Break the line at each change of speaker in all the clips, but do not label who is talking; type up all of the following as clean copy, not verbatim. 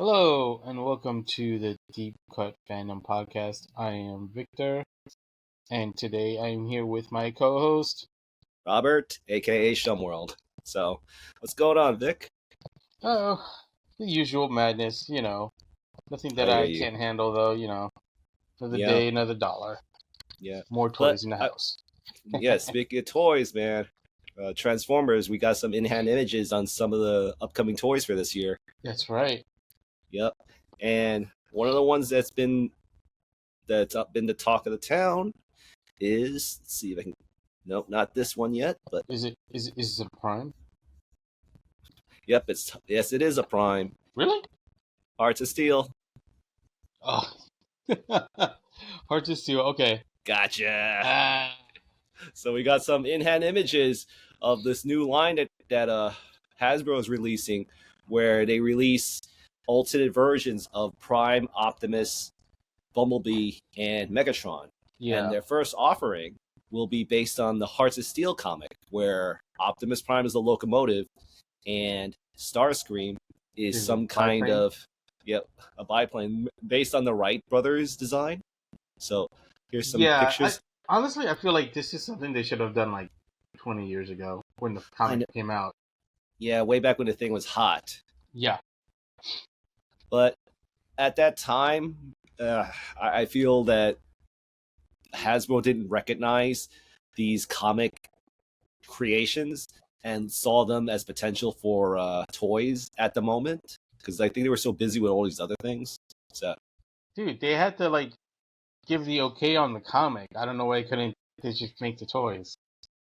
Hello and welcome to the Deep Cut Fandom podcast. I am Victor, and today I am here with my co-host
Robert, aka Shumworld. So, what's going on, Vic?
Oh, the usual madness, Nothing that
I hear
I
you.
can't handle, though. Another day, another dollar.
Yeah.
More toys in the house.
Speaking of toys, man, Transformers. We got some in-hand images on some of the upcoming toys for this year.
That's right.
Yep. And one of the ones that's been the talk of the town is, let's see if I can. Nope, not this one yet. But
is it a Prime?
Yep, it is a Prime.
Really?
Hearts of Steel.
Oh, Hearts of Steel. Okay.
Gotcha. So we got some in-hand images of this new line that Hasbro is releasing, where they release alternate versions of Prime, Optimus, Bumblebee, and Megatron.
Yeah.
And their first offering will be based on the Hearts of Steel comic, where Optimus Prime is the locomotive, and Starscream is some kind of a biplane based on the Wright brothers design. So here's some pictures.
Honestly, I feel like this is something they should have done like 20 years ago when the comic came out.
Yeah, way back when the thing was hot.
Yeah.
But at that time, I feel that Hasbro didn't recognize these comic creations and saw them as potential for toys at the moment, because I think they were so busy with all these other things. So,
dude, they had to give the okay on the comic. I don't know why they just make the toys.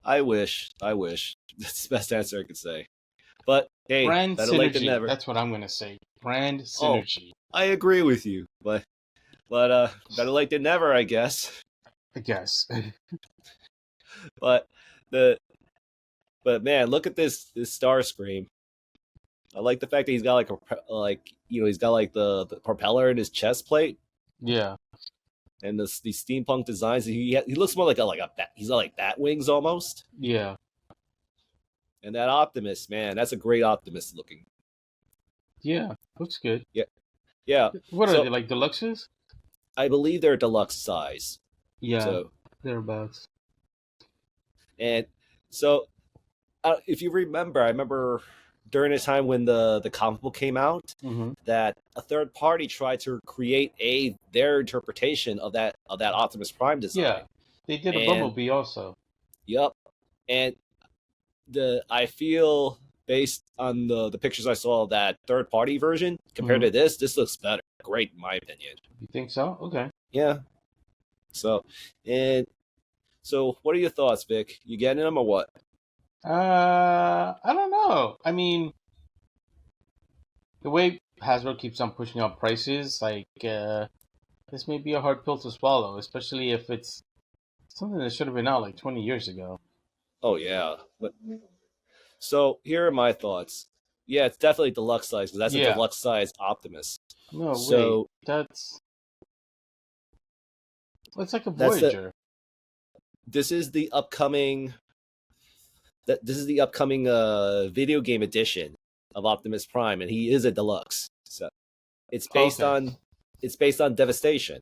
I wish. That's the best answer I could say. But hey,
brand
better
synergy.
Late than never.
That's what I'm gonna say. Brand synergy.
I agree with you, but better late than never, I guess.
I guess.
But man, look at this Starscream. I like the fact that he's got he's got the propeller in his chest plate.
Yeah.
And these steampunk designs. He looks more like a bat. He's got like bat wings almost.
Yeah.
And that Optimus, man, that's a great Optimus looking.
Yeah, looks good.
Yeah.
What are they, like deluxes?
I believe they're deluxe size.
Yeah,
so,
thereabouts.
And so, if you remember, I remember during the time when the comic book came out, that a third party tried to create their interpretation of that Optimus Prime design.
Yeah, they did a Bumblebee also.
Yep, and I feel based on the pictures I saw of that third party version compared to this looks better. Great in my opinion.
You think so? Okay.
Yeah. So what are your thoughts, Vic? You getting them or what?
I don't know. I mean, the way Hasbro keeps on pushing up prices, this may be a hard pill to swallow, especially if it's something that should have been out like 20 years ago.
Oh yeah, but so here are my thoughts. Yeah, it's definitely deluxe size because that's a deluxe size Optimus.
No, wait, that's like a Voyager.
This is the upcoming video game edition of Optimus Prime, and he is a deluxe. So it's based on Devastation.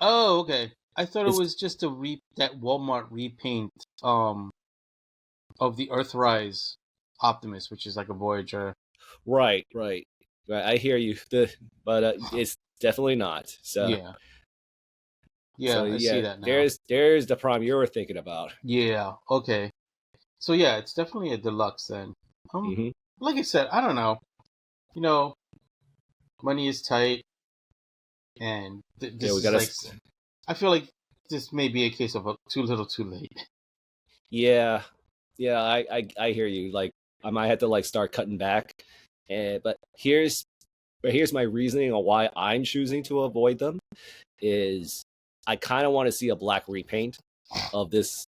Oh, okay. I thought it was just that Walmart repaint of the Earthrise Optimus, which is like a Voyager.
Right. I hear you. But it's definitely not. So
I see that now.
There's the Prime you were thinking about.
Yeah. Okay. So yeah, it's definitely a deluxe then. Like I said, I don't know. Money is tight, and I feel like this may be a case of too little, too late.
Yeah, I hear you. Like I might have to start cutting back, but here's my reasoning on why I'm choosing to avoid them. Is I kind of want to see a black repaint of this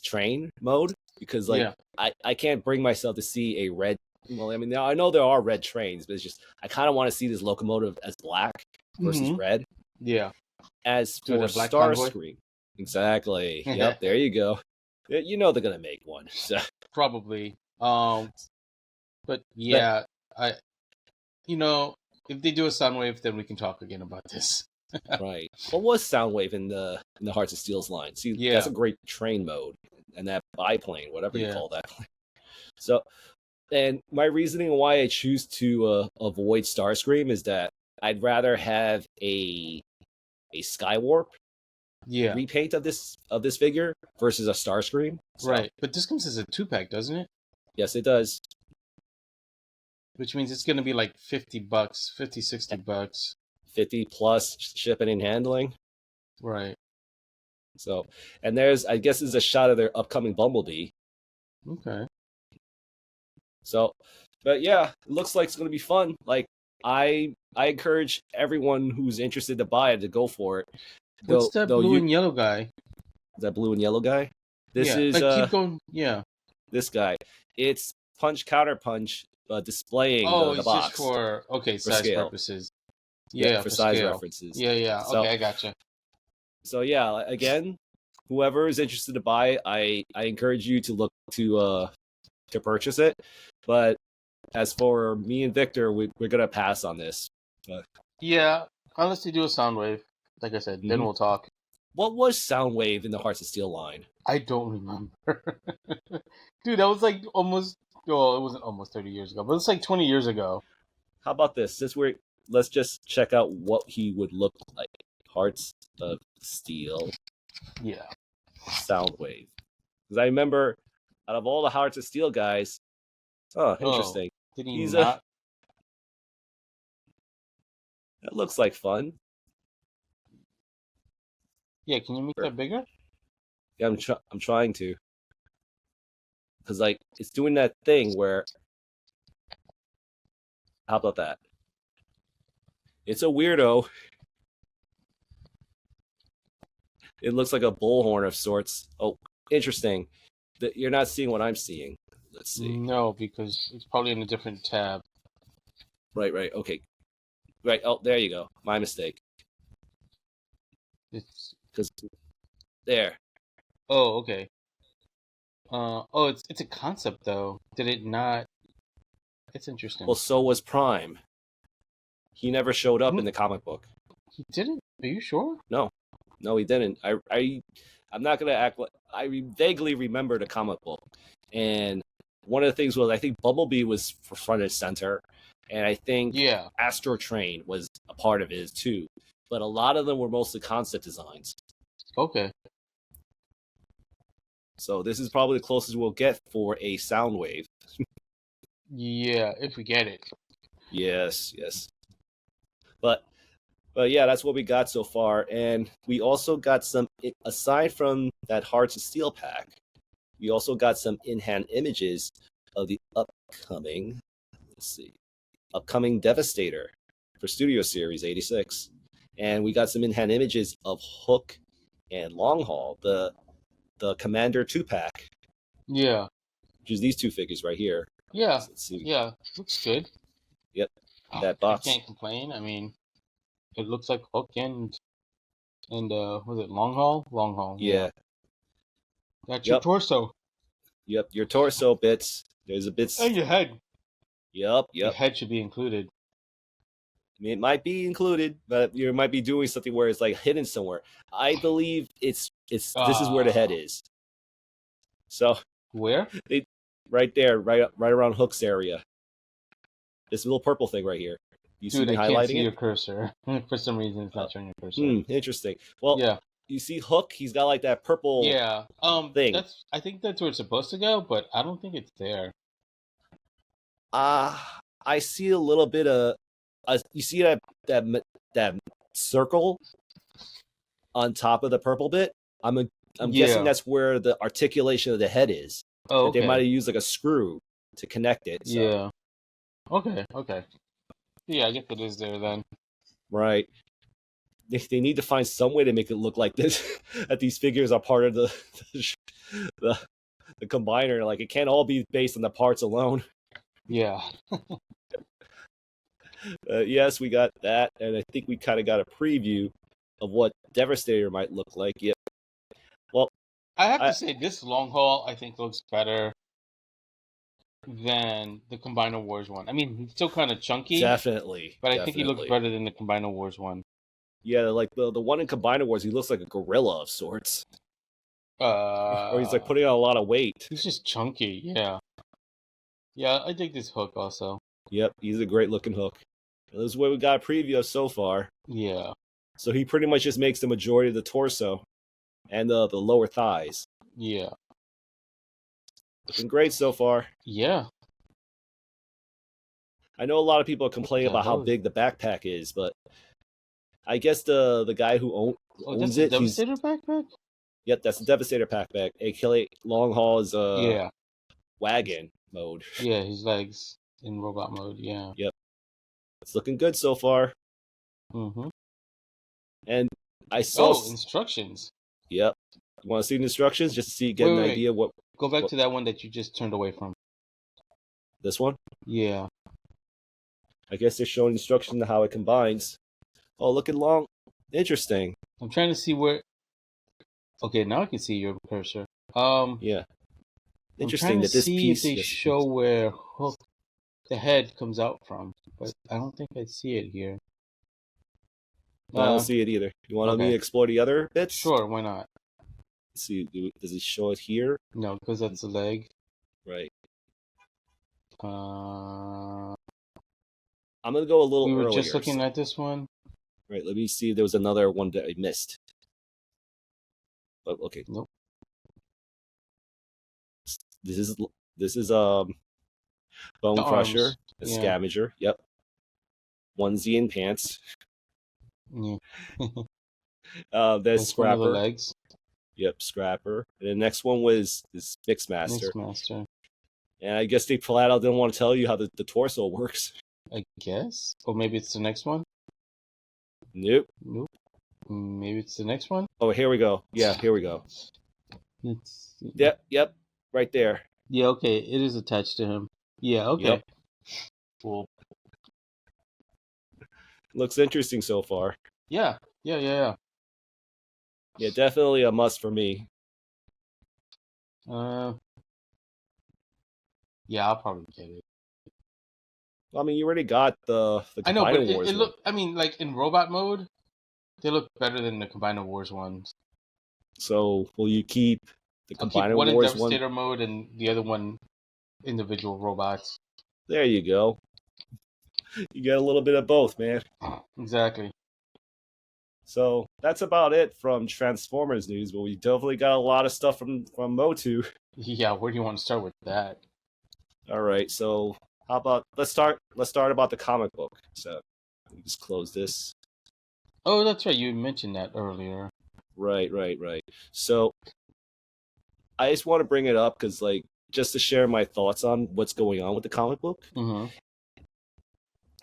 train mode because I can't bring myself to see a red. Well, I mean, I know there are red trains, but it's just I kind of want to see this locomotive as black versus red.
Yeah.
As for Starscream, exactly. Yep, there you go. You know they're gonna make one. So.
Probably. But yeah, if they do a Soundwave, then we can talk again about this.
Right. What was Soundwave in the Hearts of Steel's line? See, that's
Yeah.
a great train mode, and that biplane, whatever you
Yeah.
call that. So, and my reasoning why I choose to avoid Starscream is that I'd rather have a Skywarp
Yeah.
repaint of this figure versus a Starscream. So,
Right. But this comes as a 2-pack, doesn't it?
yes, it does.
Which means it's going to be like $50, $50-$60.
50 plus shipping and handling.
Right.
So, and I guess there's a shot of their upcoming Bumblebee.
Okay.
So, but yeah, it looks like it's going to be fun. Like, I encourage everyone who's interested to buy it to go for it.
What's that blue and yellow guy?
That blue and yellow guy? This is
keep going. Yeah.
This guy. It's punch counter punch displaying the box.
Just for size
scale
purposes.
Yeah, for size references.
Yeah.
So,
okay, I gotcha.
So yeah, again, whoever is interested to buy, I encourage you to look to purchase it. But as for me and Victor, we're gonna pass on this.
Yeah, unless they do a Soundwave, like I said, then we'll talk.
What was Soundwave in the Hearts of Steel line?
I don't remember. Dude, that was like almost. Well, it wasn't almost 30 years ago, but it's like 20 years ago.
How about this? Let's just check out what he would look like. Hearts of Steel.
Yeah.
Soundwave. Because I remember, out of all the Hearts of Steel guys, interesting.
Did he not?
That looks like fun.
Yeah, can you make that bigger?
Yeah, I'm trying to. Because like it's doing that thing where. How about that? It's a weirdo. It looks like a bullhorn of sorts. Oh, interesting. You're not seeing what I'm seeing. Let's see.
No, because it's probably in a different tab.
Right. Okay. Right. Oh, there you go. My mistake.
It's
because there.
Oh, okay. It's a concept though. Did it not? It's interesting.
Well, so was Prime. He never showed up in the comic book.
He didn't? Are you sure?
No, he didn't. I'm not gonna act like I vaguely remember the comic book, and one of the things was I think Bumblebee was front and center, and I think Astro Train was a part of it too. But a lot of them were mostly concept designs.
Okay.
So this is probably the closest we'll get for a Soundwave.
Yeah, if we get it.
Yes. But yeah, that's what we got so far. And we also got some, aside from that Hearts of Steel pack, we also got some in-hand images of the upcoming Devastator for Studio Series 86. And we got some in-hand images of Hook and Longhaul, the Commander 2-pack.
Yeah.
Which is these two figures right here.
Yeah.
Let's see.
Yeah. Looks good.
Yep. That box.
I can't complain. I mean, it looks like Hook and was it Longhaul? Longhaul.
Yeah.
That's your torso.
Yep, your torso bits. There's a bits.
And your head.
Yep.
Your head should be included.
I mean, it might be included, but you might be doing something where it's like hidden somewhere. I believe this is where the head is. So
where?
Right there, right around Hook's area. This little purple thing right here. You see me highlighting
can't see your cursor. For some reason, it's not showing your cursor.
Interesting. Well, you see Hook? He's got like that purple thing.
I think that's where it's supposed to go, but I don't think it's there.
I see a little bit of. You see that circle on top of the purple bit? I'm guessing that's where the articulation of the head is.
Oh, okay.
They might have used like a screw to connect it. So.
Yeah. Okay. Yeah, I guess it is there then.
Right. They need to find some way to make it look like this. That these figures are part of the combiner. Like it can't all be based on the parts alone.
Yeah.
Yes, we got that, and I think we kind of got a preview of what Devastator might look like. Yep. Well,
I have to say this Longhaul I think looks better. than the Combiner Wars one. I mean, he's still kind of chunky,
Definitely.
but I think he looks
Definitely.
better than the Combiner Wars one.
Yeah, like the one in Combiner Wars, he looks like a gorilla of sorts. Or he's like putting on a lot of weight.
He's just chunky, yeah. Yeah, I dig this hook also.
Yep, he's a great looking hook. And this is what we got a preview of so far.
Yeah.
So he pretty much just makes the majority of the torso and the lower thighs.
Yeah.
Looking great so far.
Yeah.
I know a lot of people are complaining about how big the backpack is, but I guess the guy who owns it,
he's Devastator backpack?
Yep, that's the Devastator backpack. aka Long Haul's
yeah.
wagon mode.
Yeah, his legs in robot mode, yeah.
Yep. It's looking good so far.
Mm-hmm.
And I saw
instructions.
Yep. You want to see the instructions just to see get an idea what
go back to that one that you just turned away from.
This one?
Yeah.
I guess they're showing instructions on how it combines. Oh, look at long. Interesting.
I'm trying to see where. Okay, now I can see your cursor.
Yeah.
Interesting that this piece. If they show where hook the head comes out from, but I don't think I see it here.
I don't see it either. You want me to explore the other bits?
Sure, why not?
Let's see, does it show it here?
No, because that's the leg.
Right.
I'm
gonna go a little earlier.
We were just looking at this one.
Right, let me see if there was another one that I missed. But okay.
Nope.
This is Bone Crusher, a Scavenger. Yep. Onesie and pants.
Yeah.
There's Scrapper.
One of the legs.
Yep, Scrapper. And the next one was this Mixmaster.
Mixmaster.
And I guess they flat out didn't want to tell you how the torso works.
I guess. Or maybe it's the next one?
Nope.
Maybe it's the next one?
Oh, here we go. Yeah, here we go. Yep. Right there.
Yeah, okay. It is attached to him. Yeah, okay.
Yep.
Cool.
Looks interesting so far.
Yeah.
Yeah, definitely a must for me.
Yeah, I'll probably get it.
Well, I mean, you already got the
I know, but
Wars
it look. I mean, like in robot mode, they look better than the Combiner Wars ones.
So, will you keep the Combiner Wars one?
One in Devastator mode and the other one individual robots.
There you go. You get a little bit of both, man.
Exactly.
So that's about it from Transformers news, but we definitely got a lot of stuff from MotU.
Yeah, where do you want to start with that?
All right, so how about let's start about the comic book. So let me just close this.
Oh, that's right. You mentioned that earlier.
Right. So I just want to bring it up because, like, just to share my thoughts on what's going on with the comic book.
Mm-hmm.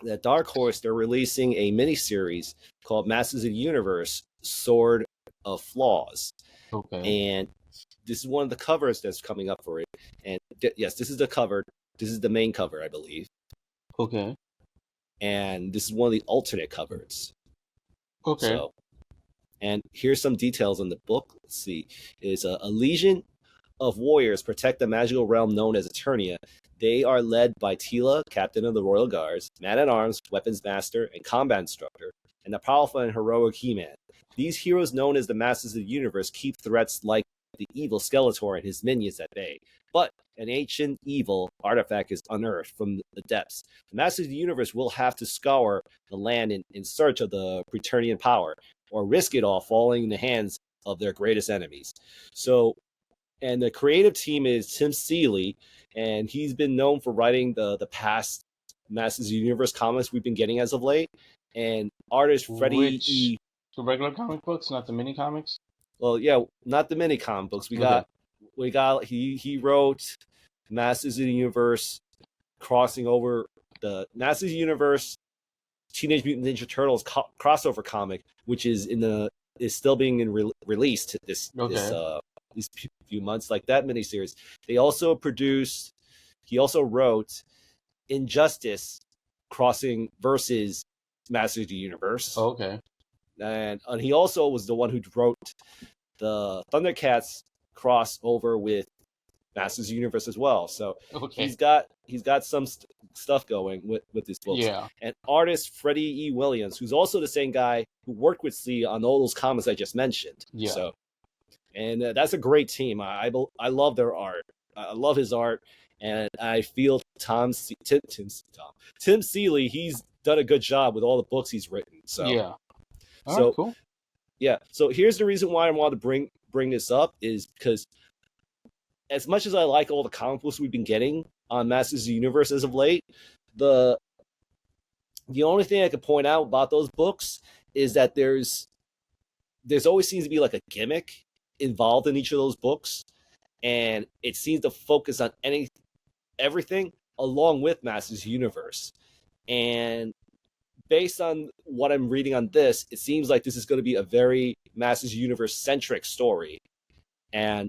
At Dark Horse, they're releasing a miniseries called Masters of the Universe: Sword of Flaws.
Okay.
And this is one of the covers that's coming up for it. And yes, this is the cover. This is the main cover, I believe.
Okay.
And this is one of the alternate covers.
Okay.
So, and here's some details on the book. Let's see. It's a legion of warriors protect the magical realm known as Eternia. They are led by Tila, captain of the Royal Guards, man-at-arms, weapons master, and combat instructor, and the powerful and heroic He-Man. These heroes, known as the Masters of the Universe, keep threats like the evil Skeletor and his minions at bay. But an ancient evil artifact is unearthed from the depths. The Masters of the Universe will have to scour the land in search of the Preternian power, or risk it all falling in the hands of their greatest enemies. So, and the creative team is Tim Seeley, and he's been known for writing the past Masters of the Universe comics we've been getting as of late. And artist Freddie E.
The regular comic books, not the mini comics?
Well, yeah, not the mini comic books. He wrote Masters of the Universe crossing over the Masters of the Universe Teenage Mutant Ninja Turtles crossover comic, which is is still being released these few months, like that miniseries. He also wrote Injustice crossing versus Masters of the Universe.
Oh, okay.
And he also was the one who wrote the Thundercats crossover with Masters of the Universe as well. So
Okay.
he's got some stuff going with his books.
Yeah.
And artist Freddie E. Williams, who's also the same guy who worked with Lee on all those comics I just mentioned.
Yeah.
So, and that's a great team. I love their art. I love his art, and I feel Tim Seeley, he's done a good job with all the books he's written. So
Yeah. All
so
right, cool.
yeah. So here's the reason why I want to bring this up is because as much as I like all the comic books we've been getting on Masters of the Universe as of late, the only thing I could point out about those books is that there's always seems to be like a gimmick involved in each of those books, and it seems to focus on everything along with Masters of the Universe. And based on what I'm reading on this, it seems like this is going to be a very Masters of the Universe centric story. And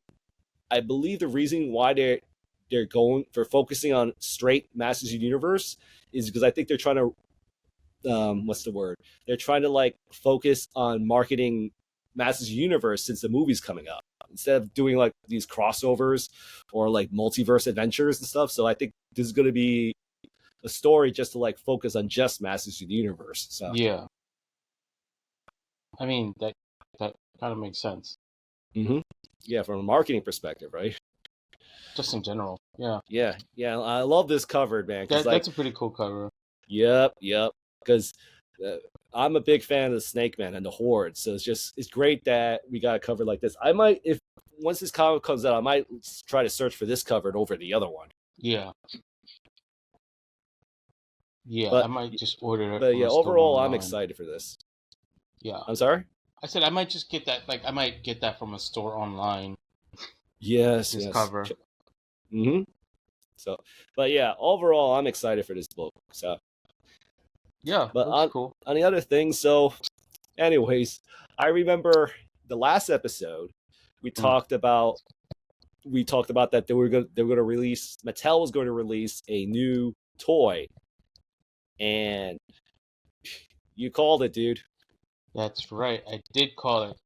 I believe the reason why they're going for focusing on straight Masters of the Universe is because I think they're trying to what's the word? They're trying to like focus on marketing Masters of the Universe since the movie's coming up, instead of doing like these crossovers or like multiverse adventures and stuff. So I think this is going to be a story just to like focus on just Masters of the Universe. So
Yeah. I mean, that kind of makes sense.
Mm-hmm. Yeah, from a marketing perspective, right?
Just in general. Yeah.
Yeah. I love this cover, man.
That's a pretty cool cover.
Yep. Because I'm a big fan of the Snake Man and the Horde, so it's great that we got a cover like this. I might, if once this comic comes out, I might try to search for this cover over the other one.
Yeah. Yeah,
but,
I might just order it.
But yeah, overall, I'm excited for this.
Yeah.
I'm sorry?
I said I might just get that. Like, I might get that from a store online.
Yes.
This cover.
Mm-hmm. So, but yeah, overall, I'm excited for this book. So.
Yeah,
but
that's cool.
On the other thing, so anyways, I remember the last episode we talked about that they were going to release, Mattel was going to release a new toy, and you called it, dude.
That's right, I did call it.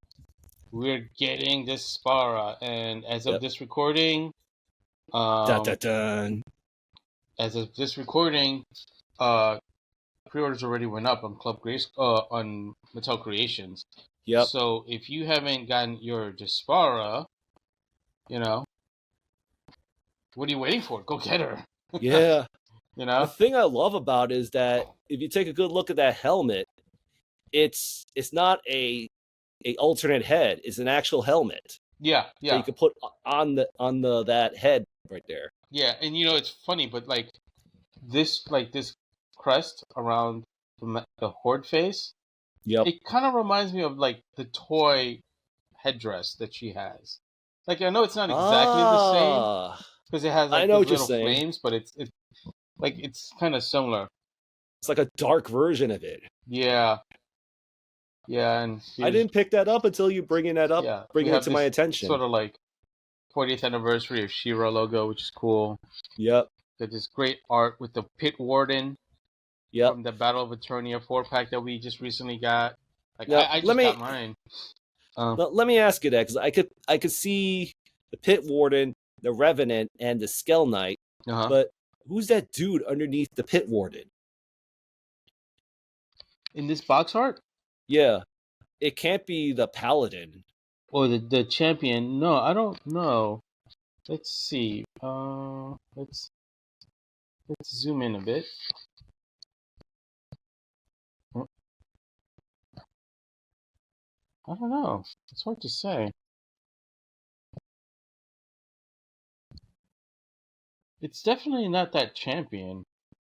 We're getting Despara, and as of this recording,
dun.
As of this recording, pre-orders already went up on on Mattel Creations.
Yep.
So if you haven't gotten your Despara, what are you waiting for? Go get her.
Yeah.
The
thing I love about it is that if you take a good look at that helmet, it's not a alternate head. It's an actual helmet.
Yeah.
That you can put on that head right there.
Yeah, and it's funny, but like this crest around the Horde face.
Yep.
It kind of reminds me of like the toy headdress that she has. Like, I know it's not exactly the same because it has like little flames, but it's like it's kind of similar.
It's like a dark version of it.
Yeah. Yeah, and
I didn't pick that up until you bringing that up, bringing it to my attention.
Sort of like 40th anniversary of She-Ra logo, which is cool.
Yep.
Got this great art with the Pit Warden.
Yep.
From the Battle of Eternia 4-pack that we just recently got. Like,
now,
I just got mine.
Let me ask you that, because I could see the Pit Warden, the Revenant, and the Skell Knight. But who's that dude underneath the Pit Warden?
In this box art?
Yeah. It can't be the Paladin.
Or the champion. No, I don't know. Let's see. Let's zoom in a bit. I don't know. It's hard to say. It's definitely not that champion.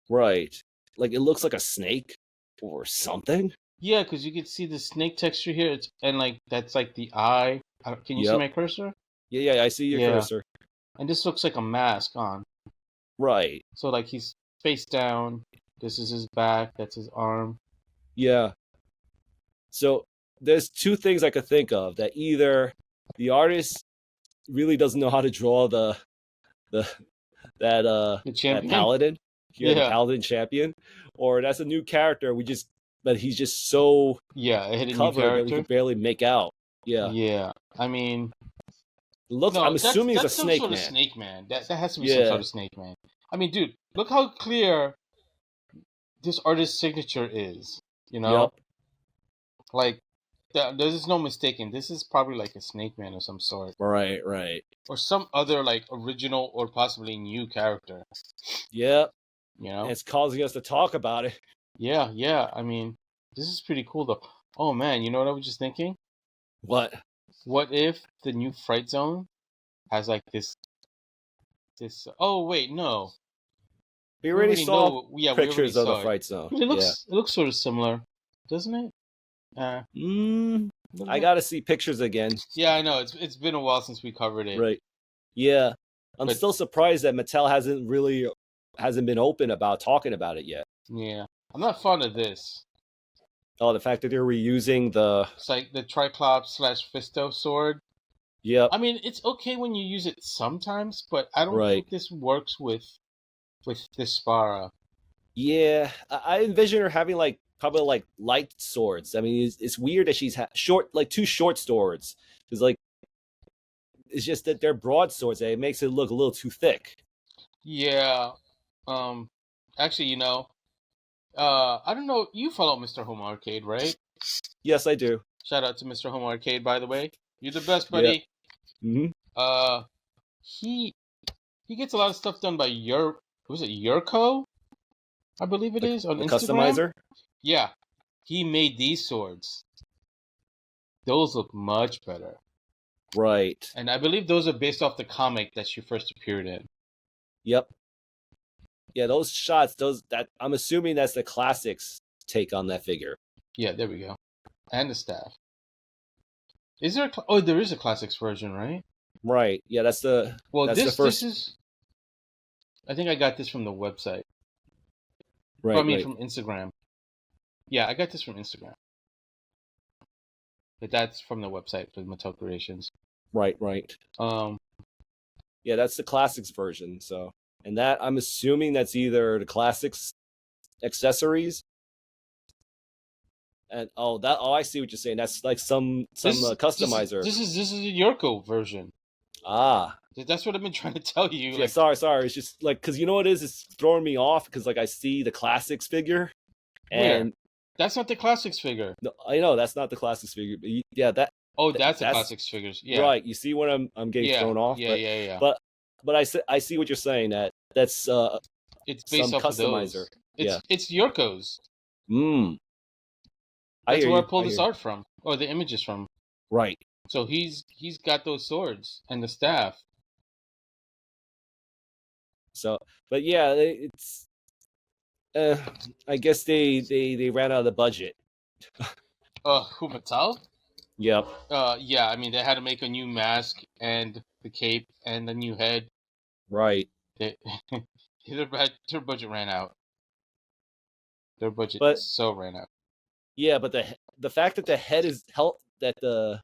Right. Like, it looks like a snake or something.
Yeah, because you can see the snake texture here. And like that's like the eye. Can you see my cursor?
Yeah, I see your cursor.
And this looks like a mask on.
Right.
So like he's face down. This is his back. That's his arm.
Yeah. So there's two things I could think of: that either the artist really doesn't know how to draw that paladin, the paladin champion, or that's a new character. But he's just so
a hidden
covered that we can barely make out. Yeah.
Yeah. I mean,
looks.
No,
I'm assuming it's a
that's some
snake
sort of
man.
Snake Man. That has to be some
Yeah.
sort of Snake Man. I mean, dude, look how clear this artist's signature is. You know,
Yep.
like there's no mistaking. This is probably like a Snake Man of some sort,
Right. Right.
or some other like original or possibly new character.
Yep.
You
And
know?
it's causing us to talk about it.
Yeah, yeah. I mean, this is pretty cool though. Oh man, you know what I was just thinking?
What?
What if the new Fright Zone has like this? Oh wait, no.
We
We
already
already
saw
know. Yeah, we already
pictures of the
saw it.
Fright Zone.
But it
Yeah.
looks sort of similar, doesn't it?
I gotta see pictures again.
Yeah, I know. It's been a while since we covered it.
Right. Yeah. I'm
But
still surprised that Mattel hasn't been open about talking about it yet.
yeah, I'm not fond of this.
Oh, the fact that they're reusing the
It's like the Triclops / Fisto sword.
Yep.
I mean, it's okay when you use it sometimes, but I don't
Right.
think this works with Despara.
Yeah, I envision her having like probably like light swords. I mean, it's weird that she's like two short swords. Because like it's just that they're broadswords. It makes it look a little too thick.
Yeah. Actually, I don't know. You follow Mr. Home Arcade, right?
Yes, I do.
Shout out to Mr. Home Arcade, by the way. You're the best,
Yeah.
buddy.
Mm-hmm.
He gets a lot of stuff done by Yerco? I believe it is on
The
Instagram.
customizer.
Yeah, he made these swords. Those look much better.
Right.
And I believe those are based off the comic that she first appeared in.
Yep. Yeah, those shots, I'm assuming that's the classics take on that figure.
Yeah, there we go. And the staff. Is there? There is a classics version, right?
Right. Yeah, that's the.
Well,
that's the first.
This is. I think I got this from the website.
Right.
I mean,
right.
from Instagram. Yeah, I got this from Instagram. But that's from the website for Mattel Creations.
Right. Right. Yeah, that's the classics version. So, and that I'm assuming that's either the classics accessories. And I see what you're saying. That's like some customizer.
This is a Yerko version.
Ah,
that's what I've been trying to tell you.
Yeah, sorry. It's just like because you know what it is. It's throwing me off because like I see the classics figure, and
where? That's not the classics figure.
No, I know that's not the classics figure. But yeah, that.
Oh, that's the classics figures. Yeah.
Right. You see what I'm getting thrown off.
Yeah.
But I see what you're saying. That's
it's based
some
off
customizer.
Of those. It's Yerko's.
That's
where I pulled this art from, or the images from.
Right.
So he's got those swords and the staff.
So, but yeah, it's. I guess they ran out of the budget.
Who, Mattel?
Yep.
Yeah. I mean, they had to make a new mask and the cape and the new head.
Right.
Their budget ran out. Their budget ran out.
Yeah, but the fact that the head is that the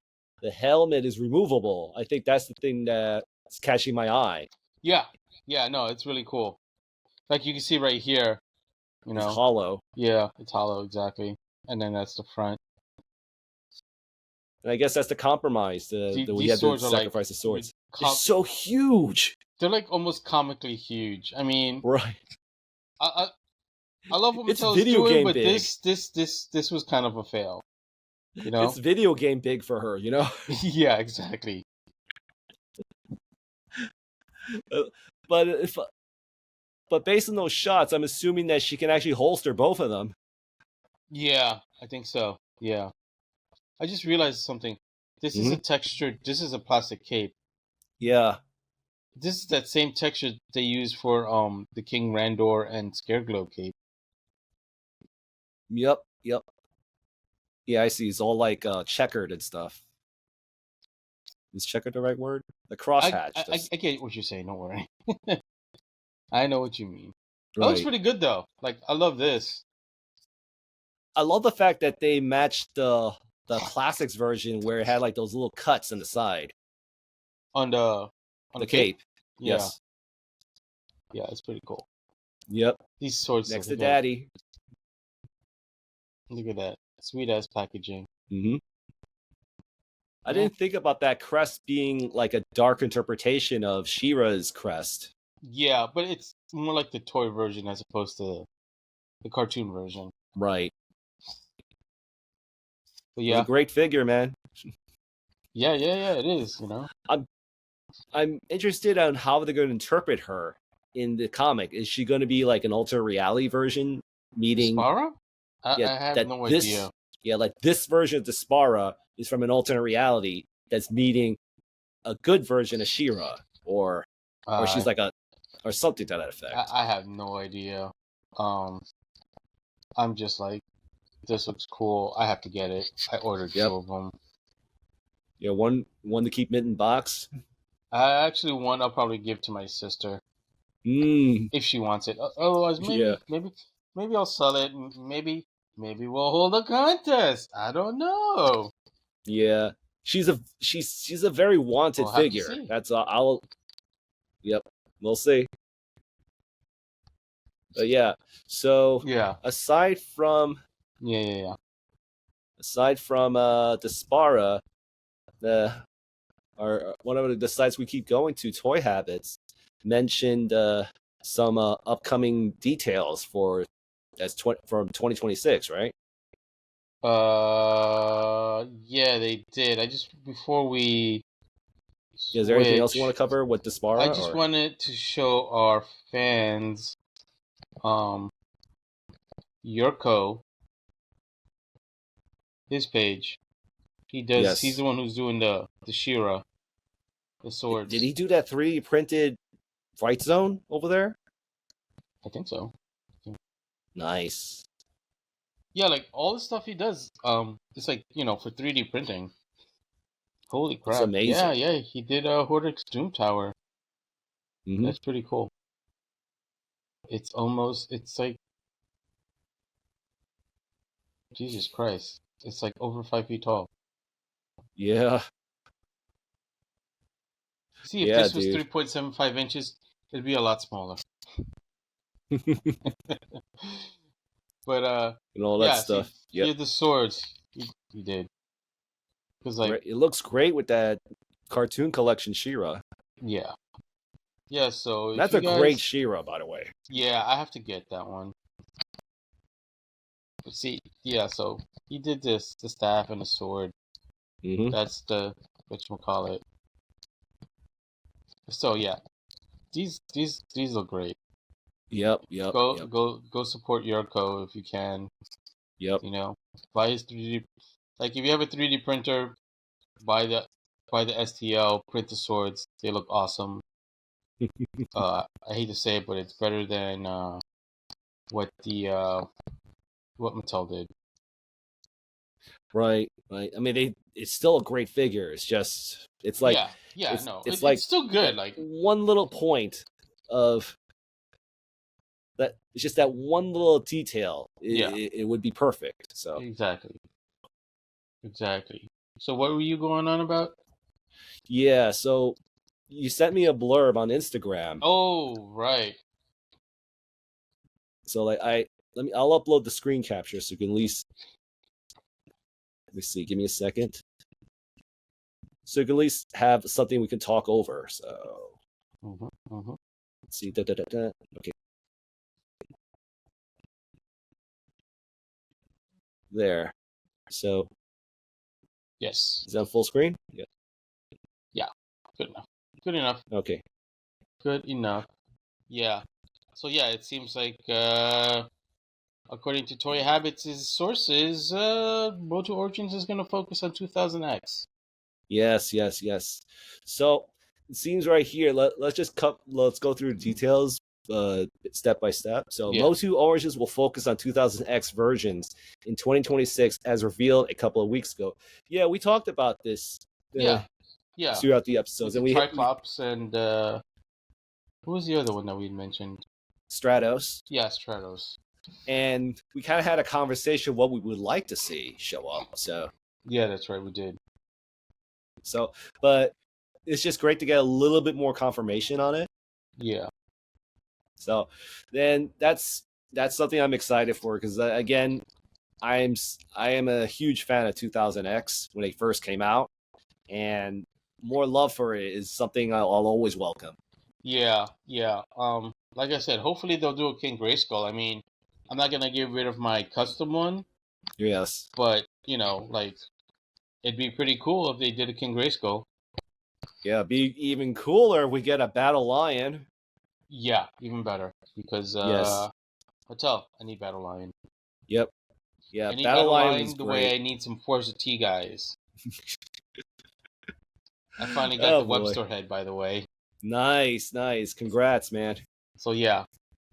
helmet is removable, I think that's the thing that's catching my eye.
Yeah. No, it's really cool. Like you can see right here,
it's hollow.
Yeah, it's hollow exactly, and then that's the front.
And I guess that's the compromise. We had to sacrifice the swords. They're so huge.
They're like almost comically huge. I mean,
right.
I love what Mattel's doing, but big. This was kind of a fail.
It's video game big for her,
Yeah, exactly.
But based on those shots, I'm assuming that she can actually holster both of them.
Yeah, I think so. Yeah. I just realized something. This is a textured. This is a plastic cape.
Yeah.
This is that same texture they use for the King Randor and Scareglow cape.
Yep. Yeah, I see. It's all like checkered and stuff. Is checkered the right word? The crosshatch.
I get what you're saying. Don't worry. I know what you mean. That
right.
looks pretty good though. Like I love this.
I love the fact that they matched the classics version where it had like those little cuts on the side.
On the
cape.
Yeah.
Yes.
Yeah, it's pretty cool.
Yep.
These swords.
Next to Daddy.
Look at that. Sweet ass packaging.
Mm-hmm. I didn't think about that crest being like a dark interpretation of She-Ra's crest.
Yeah, but it's more like the toy version as opposed to the cartoon version.
Right.
But
It's a great figure, man.
Yeah, it is, you know.
I'm interested on how they're going to interpret her in the comic. Is she going to be like an alternate reality version meeting
Despara? I have no idea.
Yeah, like this version of Despara is from an alternate reality that's meeting a good version of She-Ra, or she's like or something to that effect.
I have no idea. I'm just like, this looks cool. I have to get it. I ordered 2 of them.
Yeah, one to keep Mitten box.
Actually, one I'll probably give to my sister if she wants it. Otherwise, maybe I'll sell it. Maybe we'll hold a contest. I don't know.
Yeah, she's a very wanted figure. That's we'll see. But yeah, so aside from Despara, one of the sites we keep going to, Toy Habits, mentioned some upcoming details from 2026, right?
Yeah, they did. Before we
is there anything else you want to cover with Despara?
I just wanted to show our fans Yerco, his page. He does. Yes. He's the one who's doing the She-Ra, the swords.
Did he do that 3D printed fight zone over there?
I think so.
Nice.
Yeah, like all the stuff he does. It's like, you know, for 3D printing. Holy crap! It's amazing. Yeah. He did Hordix Doom Tower. Mm-hmm. That's pretty cool. It's like, Jesus Christ! It's like over 5 feet tall.
Yeah.
See, if this was 3.75 inches, it'd be a lot smaller. But
and all that stuff.
Yeah, the swords he did. Because like
it looks great with that cartoon collection She-Ra.
Yeah. Yeah, so
that's a great She-Ra, by the way.
Yeah, I have to get that one. But see, yeah, so he did the staff and the sword. Mm-hmm. That's the whatchamacallit. So yeah, these look great.
Yep.
Go support Yerco if you can.
Yep.
You know, buy his 3D. Like if you have a 3D printer, buy the STL, print the swords. They look awesome. I hate to say it, but it's better than what Mattel did.
Right. I mean, it's still a great figure. It's just, it's like, it's like
still good. Like
one little point of that. It's just that one little detail. It would be perfect. So
exactly. So what were you going on about?
Yeah. So you sent me a blurb on Instagram.
Oh, right.
So like I'll upload the screen capture so you can at least. Let me see. Give me a second. So you can at least have something we can talk over. So let's see. Okay. There. So.
Yes.
Is that full screen? Yeah.
Yeah. Good enough.
Okay.
Good enough. Yeah. So yeah, it seems like according to Toy Habits' sources, MotU Origins is going to focus on 2000X.
Yes. So it seems right here. Let's go through the details step by step. So MotU Origins will focus on 2000X versions in 2026, as revealed a couple of weeks ago. Yeah, we talked about this. Throughout the episodes,
and we Triclops and who was the other one that we mentioned?
Stratos.
Yeah, Stratos.
And we kind of had a conversation what we would like to see show up. So
yeah, that's right, we did.
So, but it's just great to get a little bit more confirmation on it.
Yeah.
So then that's something I'm excited for because again, I am a huge fan of 2000X when they first came out, and more love for it is something I'll always welcome.
Yeah, yeah. Like I said, hopefully they'll do a King Grayskull. I mean, I'm not gonna get rid of my custom one,
Yes.
but like it'd be pretty cool if they did a King Grayskull.
Yeah, be even cooler if we get a Battle Lion.
Yeah, even better because
Yes.
Hotel, I need Battle Lion.
Yep. Yeah,
I need
Battle
Battle
Lion was
Lion the way
great.
I need some Fuerza-T guys. I finally got
Oh
the
boy.
Webster head, by the way.
Nice, nice. Congrats, man.
So yeah,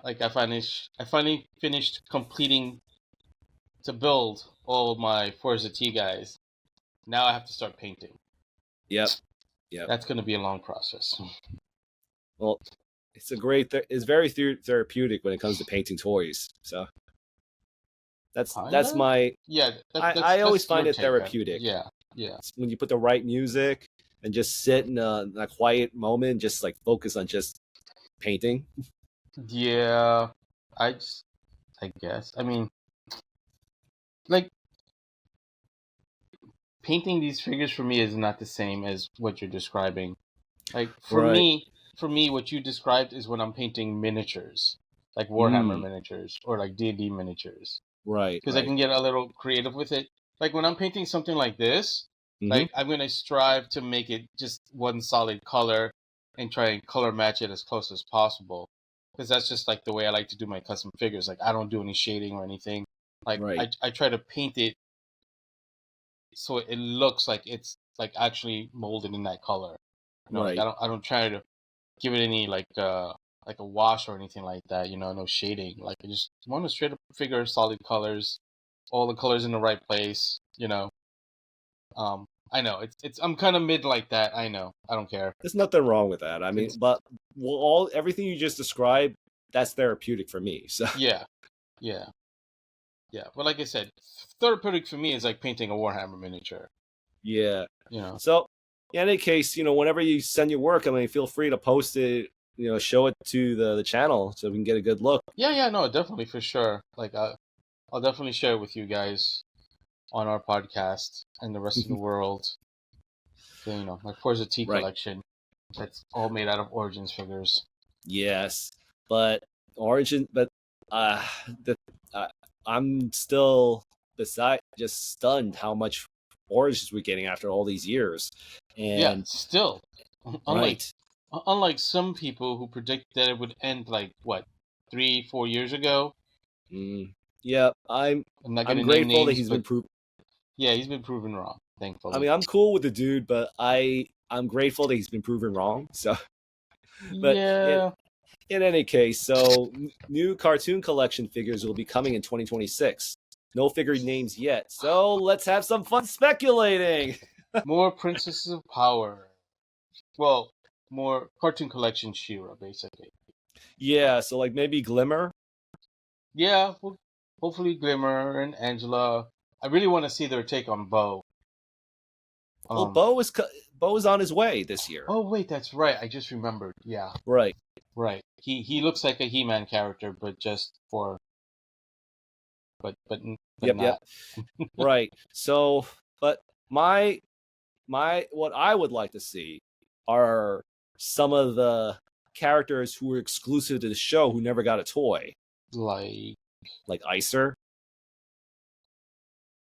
like I finally finished completing to build all of my Fuerza-T guys. Now I have to start painting.
Yep. Yep.
That's going to be a long process.
Well, it's a great. It's very therapeutic when it comes to painting toys. So that's
Kinda?
my.
Yeah,
I always
that's your
find it
take,
therapeutic.
Yeah, yeah.
When you put the right music and just sit in a quiet moment, just like focus on just painting.
Yeah, I guess. I mean, like, painting these figures for me is not the same as what you're describing. Like,
Right.
For me, what you described is when I'm painting miniatures, like Warhammer miniatures or like D&D miniatures.
Right.
Because I can get a little creative with it. Like, when I'm painting something like this, like, I'm going to strive to make it just one solid color and try and color match it as close as possible. Because that's just like the way I like to do my custom figures. Like, I don't do any shading or anything. Like,
Right.
I try to paint it so it looks like it's like actually molded in that color. Like
Right.
I don't try to give it any like a wash or anything like that. No shading. Like I just want to straight up figure solid colors, all the colors in the right place. I know it's I'm kind of mid like that. I know. I don't care.
There's nothing wrong with that. I mean,
It's
but everything you just described, that's therapeutic for me. So
yeah, yeah, yeah. But like I said, therapeutic for me is like painting a Warhammer miniature.
yeah.
You know.
So in any case, whenever you send your work, I mean, feel free to post it. Show it to the channel so we can get a good look.
Yeah, no, definitely for sure. Like I'll definitely share it with you guys on our podcast and the rest of the world. My Fuerza-T
Right.
collection. That's all made out of Origins figures.
Yes, but I'm still just stunned how much Origins we're getting after all these years. And
yeah, still,
right.
unlike some people who predict that it would end like what 3-4 years ago.
Yeah, I'm grateful that he's been proven.
Yeah, he's been proven wrong. Thankfully.
I mean, I'm cool with the dude, but I'm grateful that he's been proven wrong. So, but
yeah.
In any case, so new cartoon collection figures will be coming in 2026. No figure names yet, so let's have some fun speculating.
More Princesses of Power. Well, more cartoon collection She-Ra, basically.
Yeah, so like maybe Glimmer.
Yeah, well, hopefully Glimmer and Angela. I really want to see their take on Bo.
Well, Bo is on his way this year.
Oh wait, that's right. I just remembered. Yeah.
Right.
He looks like a He-Man character, but just for. But
yep.
not.
Yep. Right. So, but my what I would like to see are some of the characters who were exclusive to the show who never got a toy.
Like
Icer.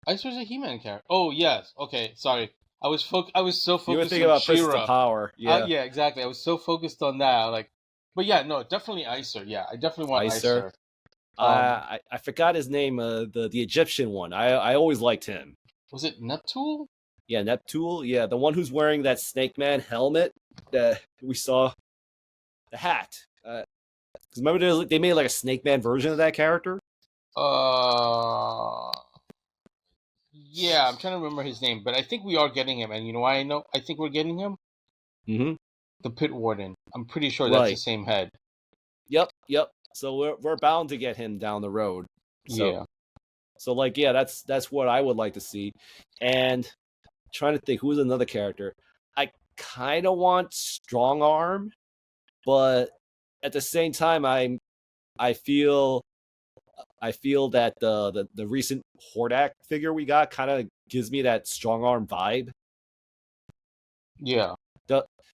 Icer's a He-Man character. Oh yes. Okay. Sorry. I was so focused.
You were thinking about Princess of Power. Yeah.
Yeah. Exactly. I was so focused on that. But yeah, no, definitely Icer. Yeah, I definitely want Icer.
I forgot his name. The Egyptian one. I always liked him.
Was it Neptune?
Yeah, Neptune. Yeah, the one who's wearing that Snake Man helmet that we saw. The hat. Because remember they made like a Snake Man version of that character.
Yeah, I'm trying to remember his name, but I think we are getting him. And you know why I know? I think we're getting him. The Pit Warden. I'm pretty sure that's the same head.
Yep. So we're bound to get him down the road. So,
yeah.
So that's what I would like to see. And trying to think who's another character. I kind of want Strong Arm, but at the same time I feel that the recent Hordak figure we got kind of gives me that Strong Arm vibe.
Yeah.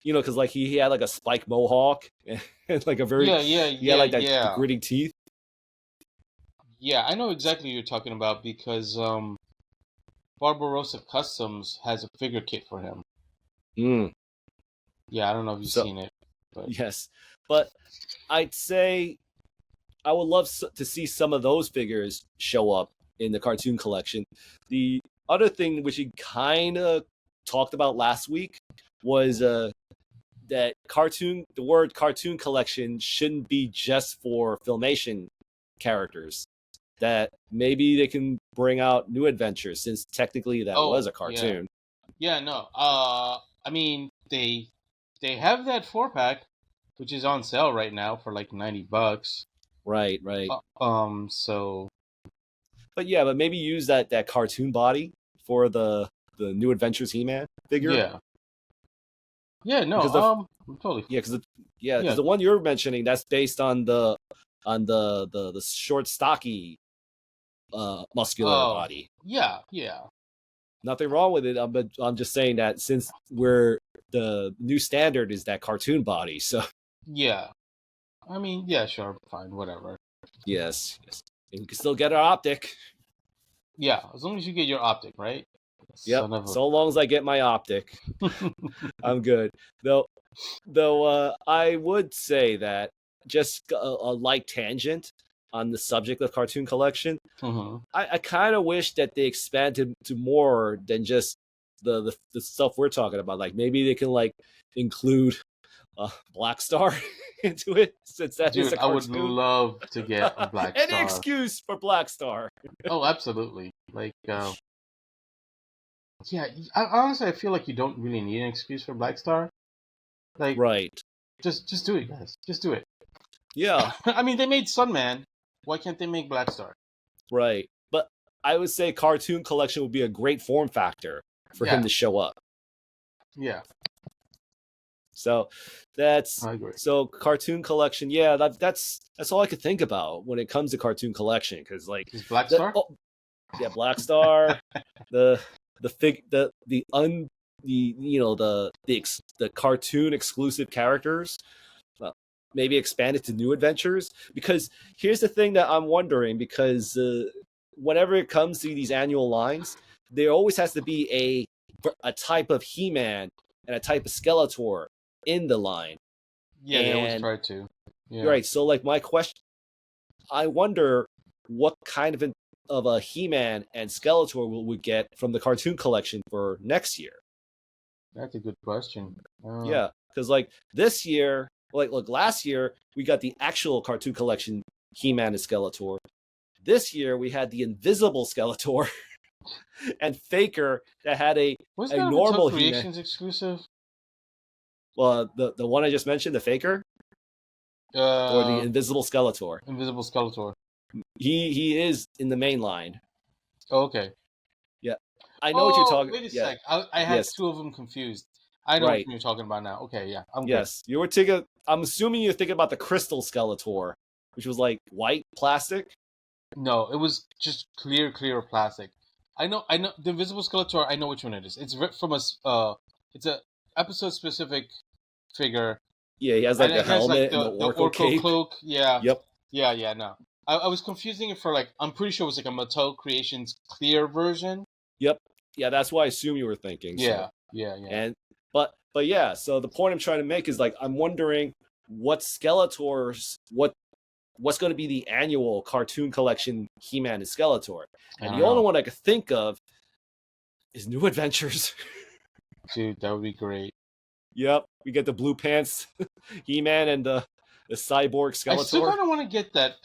Because like he had like a spike mohawk and like a very he had like that the
Yeah.
gritty teeth.
Yeah, I know exactly what you're talking about because Barbarossa Customs has a figure kit for him.
Mm.
Yeah, I don't know if you've
So
seen it, but
yes, but I'd say I would love to see some of those figures show up in the cartoon collection. The other thing which he kind of talked about last week was that the word cartoon collection shouldn't be just for Filmation characters. That maybe they can bring out new adventures since technically that was a
yeah.
cartoon.
Yeah, no. I mean, they have that 4-pack which is on sale right now for like $90.
Right.
So
But yeah, but maybe use that cartoon body for the new Adventures He-Man figure.
yeah. Yeah, no.
Because
I'm totally
because
yeah.
the one you're mentioning that's based on the short stocky muscular
Oh,
body.
yeah.
Nothing wrong with it. But I'm just saying that since the new standard is that cartoon body, so
Yeah. I mean, yeah, sure, fine, whatever.
yes. And you can still get our optic.
Yeah, as long as you get your optic, right?
Yep.
Son of
So long as I get my optic, I'm good. Though I would say that just a light tangent on the subject of cartoon collection.
Mhm.
I kind of wish that they expanded to more than just the stuff we're talking about. Like maybe they can like include Black Star into it since that is
Dude,
a
I would
cartoon.
love to get a Black
Any
Star.
excuse for Black Star.
Oh, absolutely. Like, yeah, honestly, I feel like you don't really need an excuse for Black Star. Like,
Right.
just do it, guys. Just do it.
Yeah.
I mean, they made Sunman. Why can't they make Black Star?
Right. But I would say cartoon collection would be a great form factor for him
Yeah,
to show up.
yeah,
So that's
I agree.
so cartoon collection. Yeah, that's all I could think about when it comes to cartoon collection because like
Is Black Star?
yeah, Black Star, the fig the un the you know the cartoon exclusive characters. Maybe expand it to new adventures because here's the thing that I'm wondering because whenever it comes to these annual lines, there always has to be a type of He-Man and a type of Skeletor in the line.
Yeah, they always
And
try to. Yeah.
right, so like my question, I wonder what kind of a He-Man and Skeletor we get from the cartoon collection for next year.
That's a good question.
Yeah, because like this year, like look, last year we got the actual cartoon collection He-Man and Skeletor. This year we had the invisible Skeletor and Faker that had a
Wasn't that a
normal
Mattel
He-Man.
Creations exclusive?
Well, the one I just mentioned, the Faker, or the invisible Skeletor.
Invisible Skeletor.
He is in the main line.
Oh, okay.
Yeah, I know what you're talking.
Wait a
Yeah,
sec. I had
yes,
two of them confused. I know
right.
what you're talking about now. Okay, yeah, I'm good.
Yes, you were thinking. I'm assuming you're thinking about the Crystal Skeletor, which was like white plastic.
No, it was just clear plastic. I know. The Invisible Skeletor. I know which one it is. It's from it's a episode specific figure.
Yeah, he has
And
like the
it has like
helmet and the
the
Orko cape.
cloak. Yeah.
Yep.
Yeah. No, I was confusing it for like I'm pretty sure it was like a Mattel Creations clear version.
Yep. Yeah, that's what I assume you were thinking.
Yeah.
So.
Yeah.
And but yeah, so the point I'm trying to make is like I'm wondering what Skeletors what's going to be the annual cartoon collection He-Man and Skeletor. And the only one I could think of is New Adventures.
Dude, that would be great.
Yep, we get the blue pants He-Man and the cyborg Skeletor.
I still kind of want to get that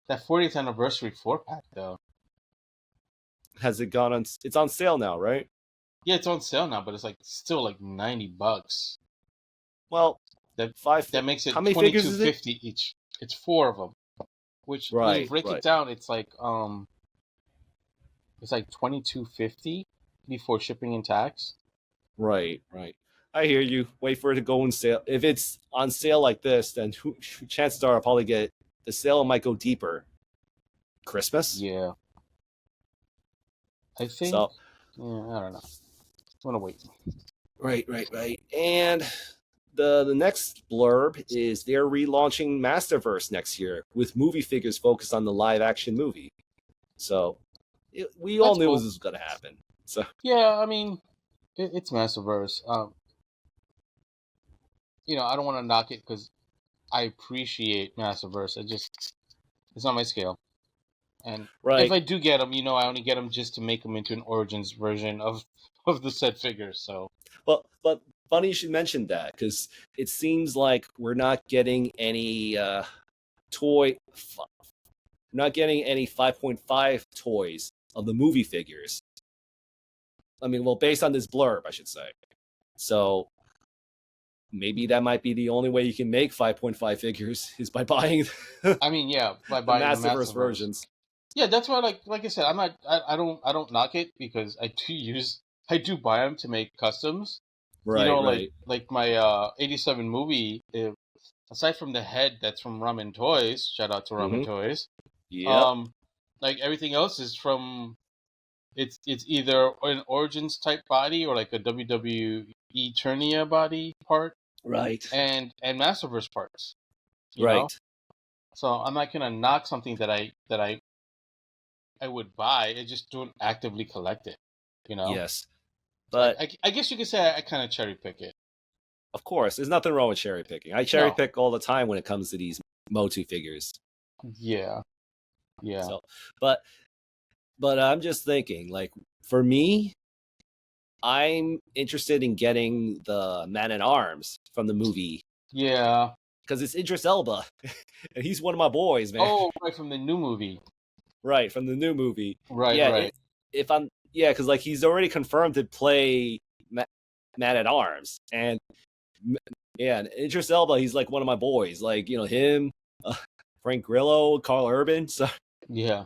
40th anniversary 4-pack though.
Has it gone on? It's on sale now, right?
Yeah, it's on sale now, but it's like still like $90.
Well,
that makes it
how many figures is it?
$22.50 each. It's 4 of them, which
right,
when you break it down, it's like $22.50 before shipping and tax.
Right. I hear you. Wait for it to go on sale. If it's on sale like this, then chances are I'll probably get it. The sale might go deeper. Christmas?
Yeah. I think. So, yeah, I don't know. I want to wait.
Right. And the next blurb is they're relaunching Masterverse next year with movie figures focused on the live action movie. So we all
That's
knew
cool.
this was going to happen. So
Yeah, I mean, it's Masterverse. I don't want to knock it because I appreciate Masterverse. It's not my scale. And if
right.
I do get them, I only get them just to make them into an Origins version of the said figures. So
But funny you should mention that because it seems like we're not getting any toy. Not getting any 5.5 toys of the movie figures. I mean, well, based on this blurb, I should say. So maybe that might be the only way you can make 5.5 figures is by buying
I mean, yeah, by
the
buying the
Masterverse
Masterverse.
versions.
Yeah, that's why, like I said, I'm not, I don't knock it because I do buy them to make customs.
Right,
Like
right.
my '87 movie. Aside from the head that's from Ramen Toys, shout out to Ramen
Mm-hmm.
Toys.
Yep.
Like everything else is from it's either an Origins type body or like a WWE Eternia body part
Right.
and Masterverse parts. You know,
Right.
so I'm not gonna knock something that I would buy. I just don't actively collect it.
Yes.
So
But
I guess you could say I kind of cherry pick it.
of course, there's nothing wrong with cherry picking. I cherry
No,
pick all the time when it comes to these MotU figures.
yeah, yeah,
So, but I'm just thinking, like for me, I'm interested in getting the Man at Arms from the movie
yeah.
because it's Idris Elba, and he's one of my boys, man.
Oh, right from the new movie.
Right from the new movie.
Right,
Yeah,
right.
if I'm because like he's already confirmed to play Man at Arms, and yeah, and Idris Elba, he's like one of my boys. Like him, Frank Grillo, Carl Urban. So,
Yeah,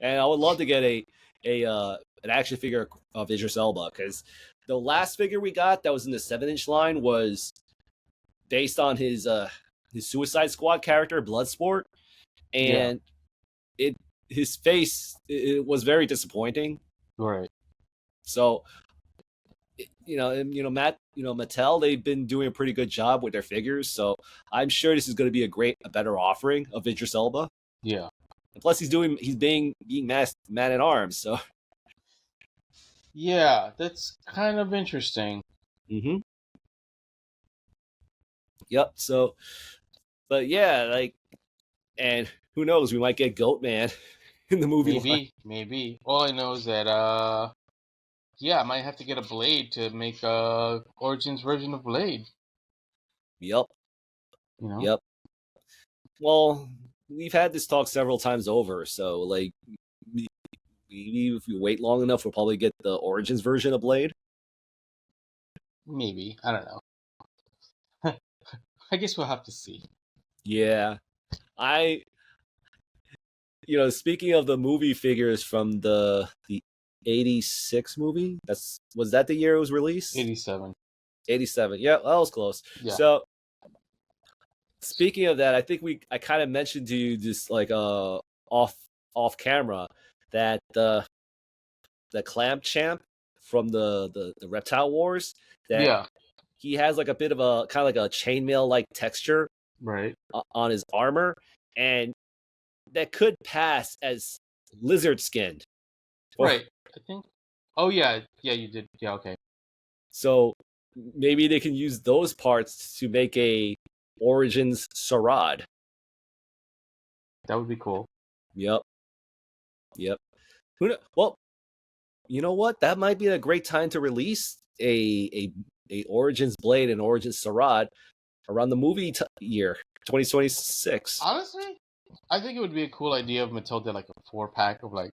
and I would love to get an action figure of Idris Elba because the last figure we got that was in the 7-inch line was based on his Suicide Squad character Bloodsport,
yeah.
and his face it was very disappointing.
Right.
So Mattel, they've been doing a pretty good job with their figures, so I'm sure this is going to be a better offering of Idris Elba.
Yeah.
And plus, he's being man at arms, so.
Yeah, that's kind of interesting.
Mm-hmm. Yep. So, but yeah, like, and who knows? We might get Goat Man in the movie line.
Maybe. All I know is that yeah, I might have to get a Blade to make a Origins version of Blade.
Yep.
You know.
Yep. Well, we've had this talk several times over, so like, maybe if we wait long enough, we'll probably get the Origins version of Blade.
Maybe. I don't know. I guess we'll have to see.
Yeah. Speaking of the movie figures from the 86 movie, was that the year it was released?
87.
87. Yeah, that was close.
Yeah.
So speaking of that, I think I kind of mentioned to you just like off camera that the Clamp Champ from the Reptile Wars, that he has like a bit of a kind of like a chainmail like texture
right
on his armor, and that could pass as lizard skinned.
Right. I think. Oh yeah, you did. Yeah, okay.
So maybe they can use those parts to make a Origins Sarad.
That would be cool.
Yep. Well, you know what? That might be a great time to release a Origins Blade and Origins Sarad around the movie year 2026.
Honestly, I think it would be a cool idea if Mattel did like a 4-pack of like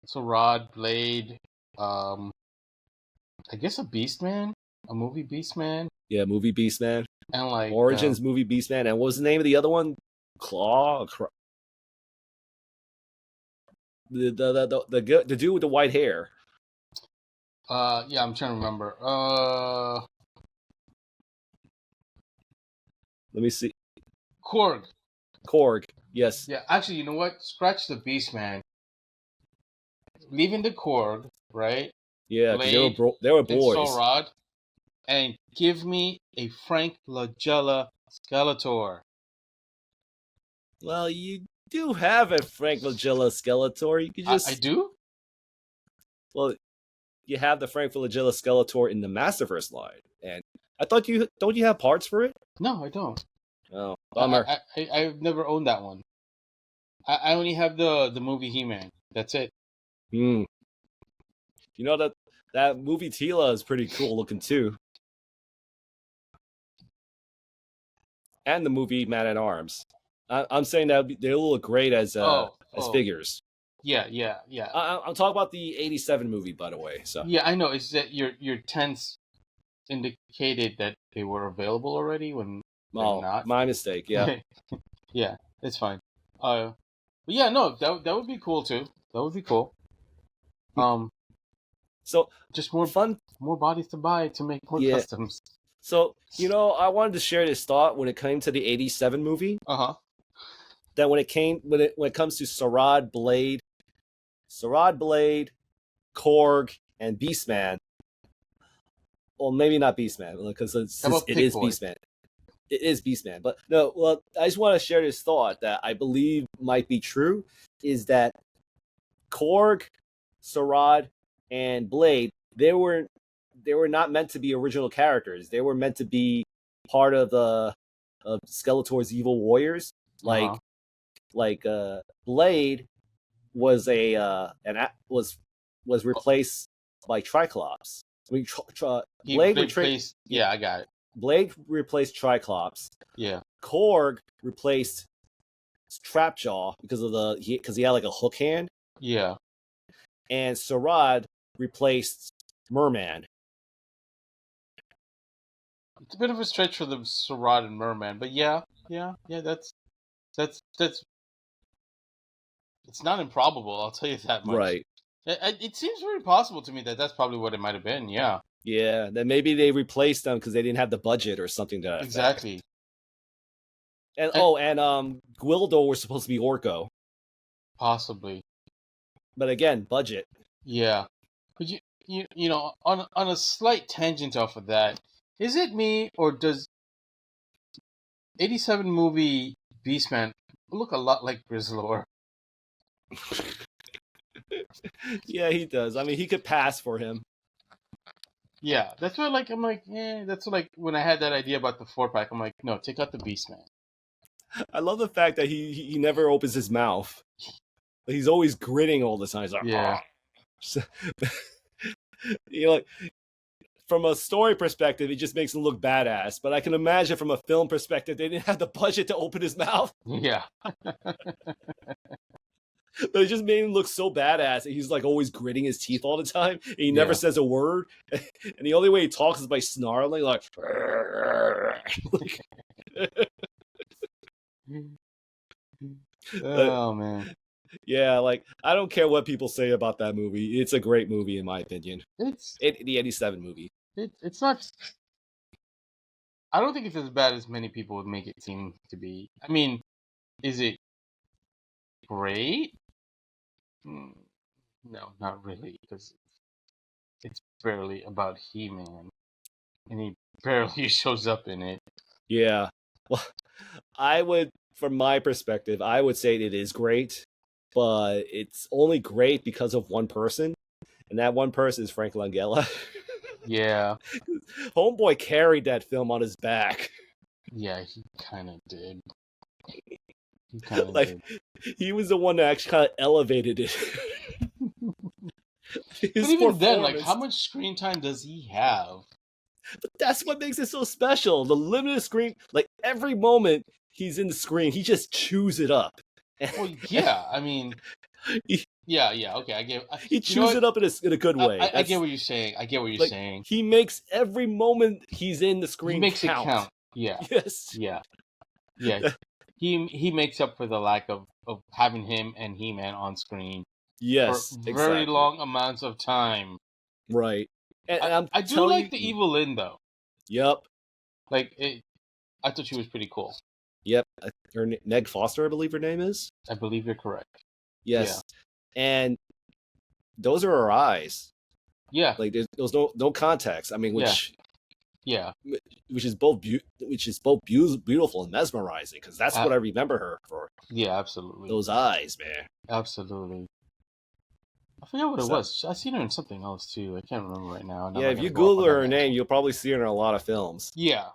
Sarad, Blade, I guess a Beastman, a movie Beastman.
Yeah, movie Beastman.
And like
Origins movie Beastman. And what was the name of the other one? Claw. The dude with the white hair.
Yeah, I'm trying to remember.
Let me see.
Korg.
Yes.
Yeah, actually, you know what? Scratch the Beastman. Leaving the Korg, right?
Yeah,
Blade,
they were boys.
Sarad. and give me a Frank Langella Skeletor.
Well, you do have a Frank Langella Skeletor. You could just
I do?
Well, you have the Frank Langella Skeletor in the Masterverse line, and I thought you don't you have parts for it?
No, I don't.
Oh, bummer.
I've never owned that one. I only have the movie He-Man. That's it.
You know that movie Tila is pretty cool looking too, and the movie Man at Arms. I'm saying that they'll look great as figures.
Yeah.
I'm talking about the '87 movie, by the way. So
yeah, I know. It's that your tents indicated that they were available already when they're not.
My mistake. Yeah,
yeah, it's fine. But yeah, no, that would be cool too. That would be cool.
So
just more
fun,
more bodies to buy to make more customs.
So I wanted to share this thought when it came to the '87 movie. That when it comes to Sarad Blade, Korg, and Beastman. Well, maybe not Beastman because it is Beastman. It is Beastman, but no. Well, I just want to share this thought that I believe might be true. Is that Korg, Sarad, and Blade? They were not meant to be original characters. They were meant to be part of Skeletor's evil warriors. Blade was was replaced by Triclops. I mean, Blade replaced.
Yeah, I got it.
Blade replaced Triclops.
Yeah.
Korg replaced Trapjaw because he had like a hook hand.
Yeah.
And Sarad replaced Merman.
It's a bit of a stretch for the Sarad and Merman, but yeah, that's it's not improbable. I'll tell you that much.
Right.
It seems very possible to me that that's probably what it might have been. Yeah.
Yeah. Then maybe they replaced them because they didn't have the budget or something to that
exactly.
Effect. And Gwildor was supposed to be Orko.
Possibly.
But again, budget.
Yeah. But you know, on a slight tangent off of that, is it me or does 87 movie Beastman look a lot like Grizzlor?
Yeah, he does. I mean, he could pass for him.
Yeah, that's why. I'm like, that's like when I had that idea about the 4-pack. I'm like, no, take out the Beastman.
I love the fact that he never opens his mouth. He's always grinning all the time. He's like,
yeah.
Like from a story perspective, it just makes him look badass. But I can imagine from a film perspective, they didn't have the budget to open his mouth.
Yeah.
But it just made him look so badass. And he's like always gritting his teeth all the time. And he never says a word. And the only way he talks is by snarling, like.
Oh man.
Yeah, like I don't care what people say about that movie. It's a great movie in my opinion.
It's
the '87 movie.
It's not. I don't think it's as bad as many people would make it seem to be. I mean, is it great? No, not really, because it's barely about He-Man, and he barely shows up in it.
Yeah. Well, from my perspective, I would say it is great, but it's only great because of one person, and that one person is Frank Langella.
Yeah.
Homeboy carried that film on his back.
Yeah, he kind of did.
He was the one that actually kind of elevated it.
But even then, like, how much screen time does he have?
But that's what makes it so special. The limited screen, like every moment he's in the screen, he just chews it up.
Well, yeah, I mean, yeah, okay, I get.
He chews it up in a good way.
I get what you're saying. I get what you're saying.
He makes every moment he's in the screen. He makes
it count. Yeah.
Yes.
Yeah. He makes up for the lack of having him and He-Man on screen.
Yes,
for very long amounts of time.
Right. And
I do like the evil Lynn though.
Yep.
I thought she was pretty cool.
Yep. Meg Foster, I believe her name is.
I believe you're correct.
Yes. Yeah. And those are her eyes.
Yeah.
Like there's no context. I mean, which
Yeah.
which is both beautiful and mesmerizing, because that's what I remember her for.
Yeah, absolutely.
Those eyes, man.
Absolutely. I forget what it was. I seen her in something else too. I can't remember right now.
Yeah, if you Google her name, you'll probably see her in a lot of films.
Yeah.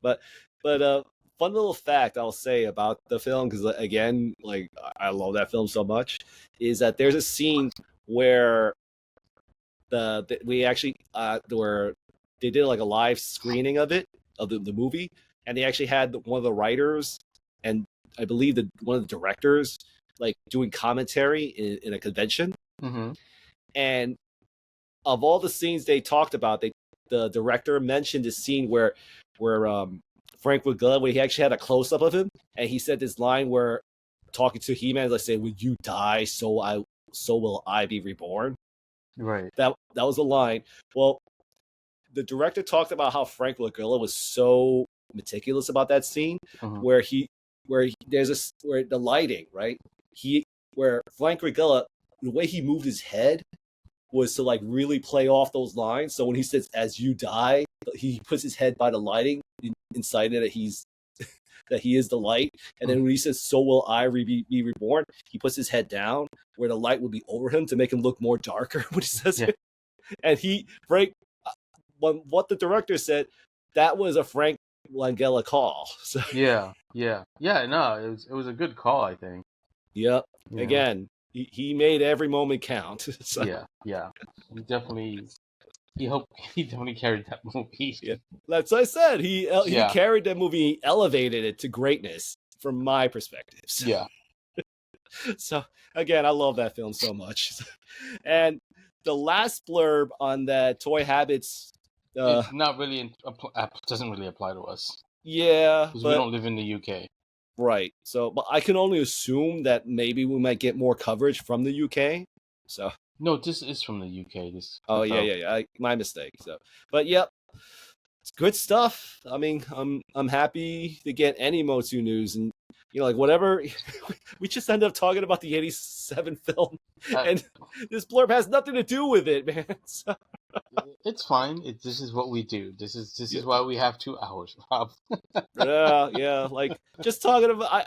But fun little fact I'll say about the film, because again, like, I love that film so much, is that there's a scene where we actually where they did like a live screening of the movie, and they actually had one of the writers and I believe one of the directors like doing commentary in a convention.
Mm-hmm.
And of all the scenes they talked about, the director mentioned a scene where Frank Wigella, where he actually had a close up of him, and he said this line where talking to He-Man, like saying, "When you die, so will I be reborn."
Right.
That was a line. Well, the director talked about how Frank Wigella was so meticulous about that scene,
mm-hmm.
where the lighting, right? Where Frank Wigella, the way he moved his head was to like really play off those lines. So when he says "as you die," he puts his head by the lighting inside it, that he is the light. And then when he says "so will I be reborn," he puts his head down where the light would be over him to make him look more darker when he says it. And what the director said, that was a Frank Langella call. So
yeah. No, it was a good call, I think.
Yep. Yeah. Again, he made every moment count. So.
Yeah. He definitely carried that movie.
Yeah. That's what I said. He carried that movie. He elevated it to greatness from my perspective. So.
Yeah.
So again, I love that film so much. And the last blurb on that Toy Habits,
it's not really doesn't really apply to us.
Yeah,
because we don't live in the UK.
Right. So, but I can only assume that maybe we might get more coverage from the UK. So.
No, this is from the UK.
Yeah. My mistake. So, but yep, it's good stuff. I mean, I'm happy to get any MotU news, and like whatever. We just end up talking about the '87 film, and this blurb has nothing to do with it, man. So.
It's fine. This is what we do. This is why we have 2 hours, Rob.
yeah. Like just talking about.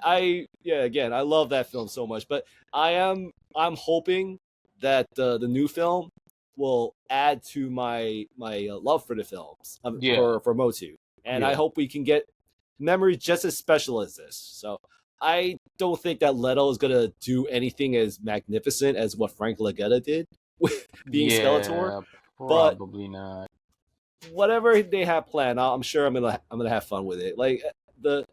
Again, I love that film so much, but I'm hoping that the new film will add to my love for the films for MotU, and I hope we can get memories just as special as this. So I don't think that Leto is gonna do anything as magnificent as what Frank Langella did with being Skeletor,
probably not.
Whatever they have planned, I'm sure I'm gonna have fun with it. Like the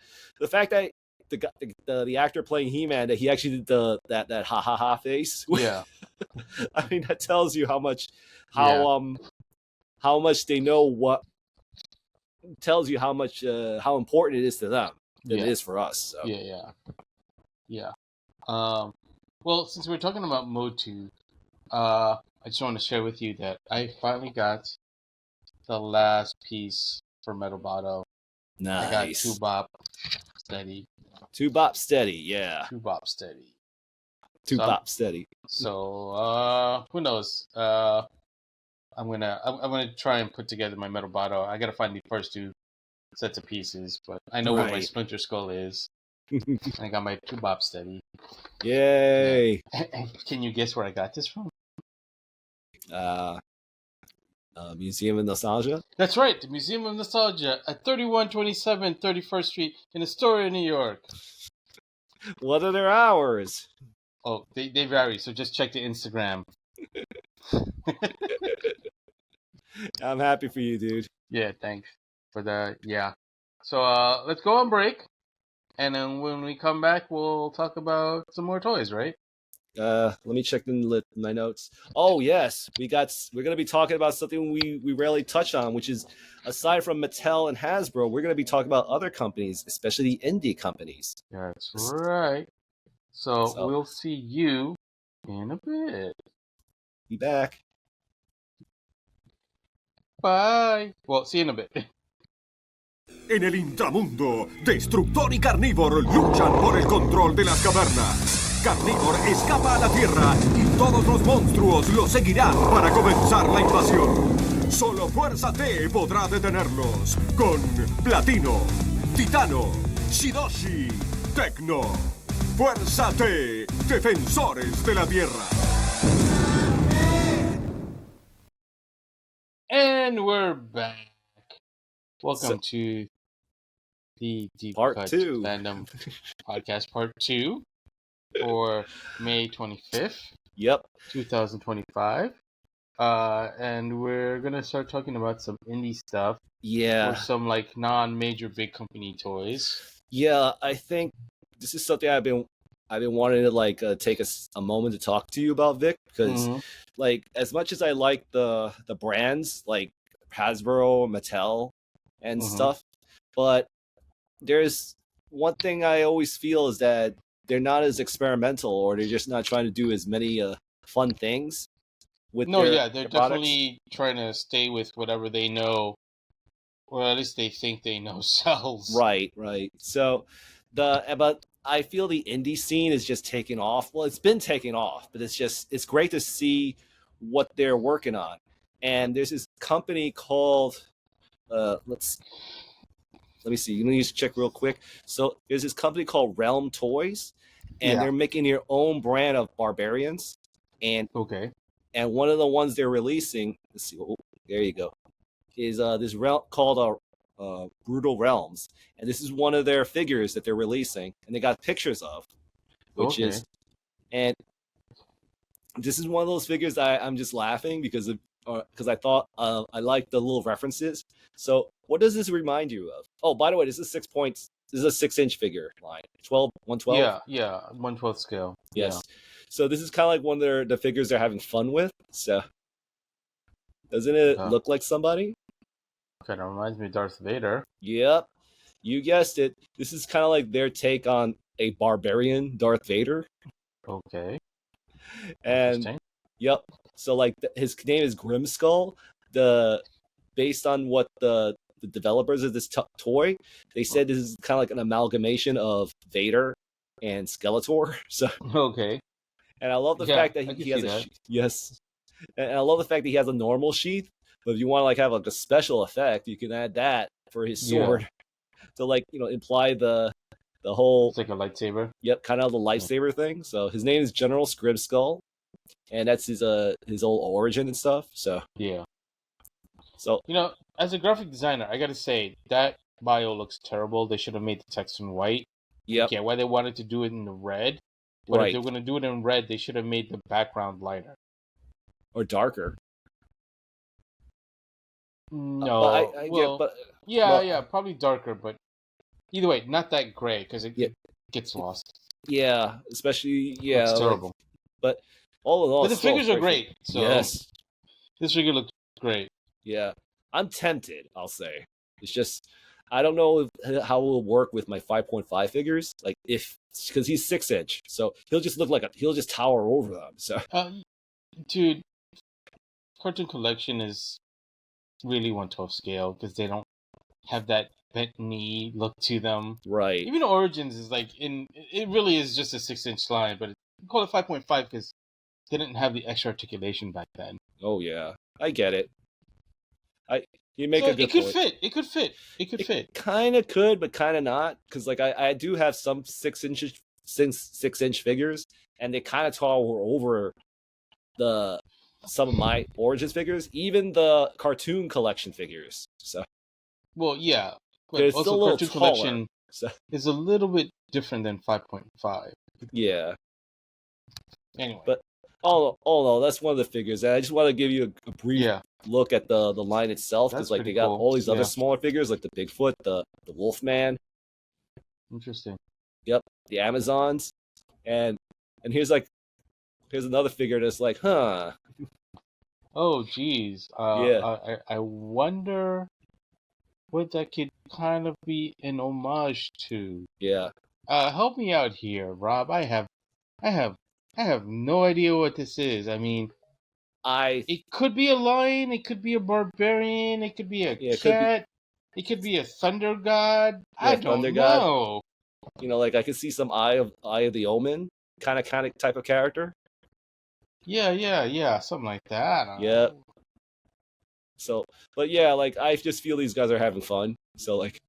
fact that the actor playing He-Man, that he actually did that ha ha ha face.
Yeah.
I mean, that tells you how much they know what, tells you how much how important it is to them than it is for us. So.
Yeah. Well, since we're talking about MotU, I just want to share with you that I finally got the last piece for Metal Botto.
Nice.
I got 2-Bop Steady.
2-Bop Steady, yeah.
2-Bop Steady.
2-Bop Steady.
So who knows? I'm gonna try and put together my Metal Botto. I gotta find the first 2 sets of pieces, but I know where my Splinter Skull is. I got my 2-Bop Steady.
Yay!
Can you guess where I got this from?
Museum of Nostalgia?
That's right, the Museum of Nostalgia at 3127 31st Street in Astoria, New York.
What are their hours?
Oh, they vary, so just check the Instagram.
I'm happy for you, dude.
Yeah, thanks for the So let's go on break, and then when we come back, we'll talk about some more toys, right?
Let me check my notes. Oh yes, we're gonna be talking about something we rarely touch on, which is, aside from Mattel and Hasbro, we're gonna be talking about other companies, especially the indie companies.
That's right. So we'll see you in a bit.
Be back.
Bye. Well, see you in a bit.
En el inframundo, Destructor y Carnívor luchan por el control de las cavernas. Carnívor escapa a la Tierra y Todos los monstruos lo seguirán para comenzar la invasión. Solo Fuerza-T podrá detenerlos. Con Platino, Titano, Shidoshi, Tecno. Fuerza-T, defensores de la Tierra.
And we're back. Welcome to the Deep
Part
Cut
2
Fandom Podcast Part 2 for May 25th,
Yep.
2025. And we're going to start talking about some indie stuff
Yeah.
or some like non-major big company toys.
Yeah, I think this is something I've been wanting to like take a moment to talk to you about, Vic, because like as much as I like the brands like Hasbro, Mattel, and stuff, but there's one thing I always feel is that they're not as experimental, or they're just not trying to do as many fun things with
they're
their
definitely trying to stay with whatever they know, or at least they think they know sells.
Right. So but I feel the indie scene is just taking off. Well, it's been taking off, but it's great to see what they're working on. And there's this company called let me see. Let me just check real quick. So there's this company called Realm Toys, and they're making their own brand of barbarians. And and one of the ones they're releasing, let's see. Oh, there you go. Is this realm called Brutal Realms, and this is one of their figures that they're releasing, and they got pictures of, which is, and this is one of those figures I'm just laughing because I thought I like the little references. So what does this remind you of? Oh, by the way, this is 6 points. This is a 6-inch figure line, 112.
Yeah, 1/12 scale.
Yes.
Yeah.
So this is kind of like one of the figures they're having fun with. So doesn't it look like somebody?
Kind of reminds me of Darth Vader.
Yep, you guessed it. This is kind of like their take on a barbarian Darth Vader.
Okay.
And yep. So like his name is Grimskull. Based on what the developers of this toy, they said this is kind of like an amalgamation of Vader and Skeletor. So and I love the fact that he has a yes, and I love the fact that he has a normal sheath. But if you want to like have like a special effect, you can add that for his sword to like imply the whole.
It's like a lightsaber.
Yep, kind of the lightsaber thing. So his name is General Grimskull, and that's his old origin and stuff. So
yeah.
So
as a graphic designer, I gotta say that bio looks terrible. They should have made the text in white.
Yeah.
Yeah. Why they wanted to do it in the red? But if they're gonna do it in red, they should have made the background lighter
or darker.
No, probably darker, but either way, not that gray because it gets lost.
Yeah, especially
it's terrible.
But all in all,
but the figures are great. So
yes,
this figure looks great.
Yeah, I'm tempted. I'll say it's just I don't know how it will work with my 5.5 figures. Like because he's 6-inch, so he'll just look like he'll just tower over them. So,
dude, Cartoon Collection is really 1/12 scale because they don't have that bent knee look to them.
Right.
Even Origins is like it really is just a 6-inch line, but we call it 5.5 because they didn't have the extra articulation back then.
Oh yeah, I get it. You make a good
point. It could fit. It
kind of could, but kind of not, because like I do have some 6-inch figures, and they kind of tower over some of my Origins figures, even the Cartoon Collection figures. So,
well, yeah,
but it's also still Cartoon Collection
is a little bit different than 5.5.
Yeah.
Anyway,
but all in all, that's one of the figures. And I just want to give you a brief look at the line itself, because like they got all these other smaller figures, like the Bigfoot, the Wolfman.
Interesting.
Yep, the Amazons, and here's another figure that's like, huh.
Oh, geez. I wonder what that could kind of be an homage to.
Yeah.
Help me out here, Rob. I have no idea what this is. I mean, it could be a lion, it could be a barbarian, it could be a cat, it could be a thunder god. I don't know.
Like I could see some Eye of the Omen kind of type of character.
Yeah, something like that. I don't
Yeah.
know.
So, but yeah, like I just feel these guys are having fun. So like,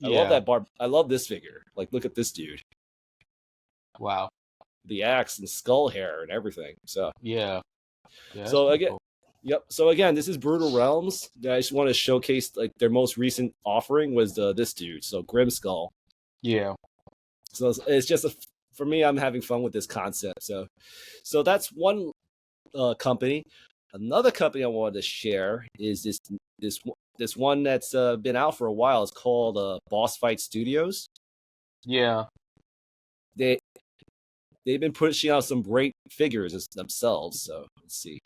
I love
Yeah.
that I love this figure. Like, look at this dude,
Wow.
the axe and skull hair and everything. So
Yeah. Yeah. That's
so
pretty
again,
cool.
yep. So again, this is Brutal Realms. I just want to showcase like their most recent offering was this dude. So Grimskull.
Yeah.
So it's just for me, I'm having fun with this concept. So that's one company. Another company I wanted to share is this one that's been out for a while. It's called Boss Fight Studios.
Yeah.
They've been pushing out some great figures themselves. So let's see.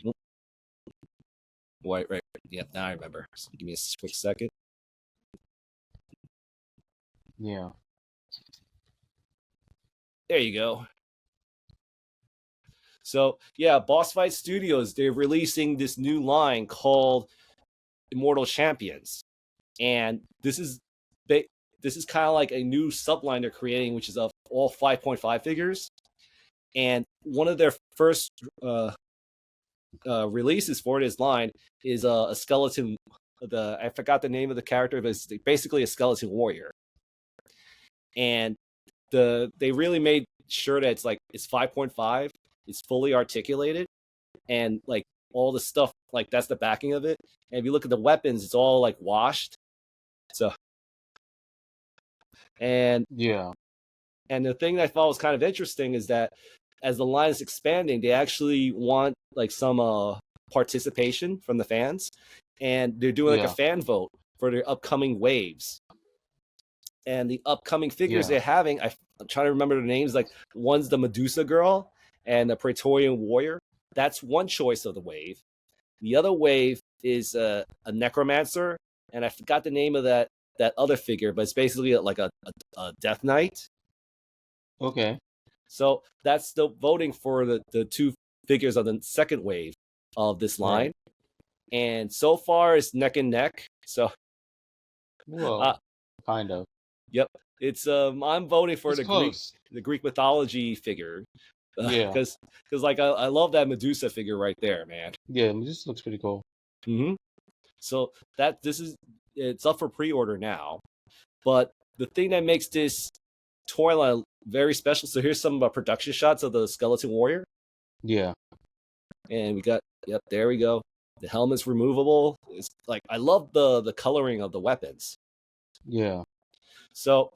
Right. Yeah, now I remember. So give me a quick second.
Yeah.
There you go. So yeah, Boss Fight Studios, they're releasing this new line called Immortal Champions, and this is kind of like a new subline they're creating, which is of all 5.5 figures. And one of their first releases for this line is a skeleton. I forgot the name of the character, but it's basically a skeleton warrior. And they really made sure that it's 5.5. It's fully articulated, and like all the stuff, like that's the backing of it. And if you look at the weapons, it's all like washed. So, and
Yeah.
And the thing that I thought was kind of interesting is that as the line is expanding, they actually want like some participation from the fans, and they're doing like a fan vote for their upcoming waves. And the upcoming figures they're having, I'm trying to remember the names. Like one's the Medusa girl and the Praetorian warrior. That's one choice of the wave. The other wave is a necromancer, and I forgot the name of that other figure, but it's basically like a death knight.
Okay.
So that's the voting for the two figures on the second wave of this line. Right. And so far it's neck and neck. So
kind of.
Yep. It's I'm voting for the Greek mythology figure. Because like I love that Medusa figure right there, man.
Yeah, Medusa looks pretty cool.
Mm-hmm. So it's up for pre-order now. But the thing that makes this toy line very special. So here's some production shots of the skeleton warrior.
Yeah.
And we got there we go. The helmet's removable. It's like I love the coloring of the weapons.
Yeah.
So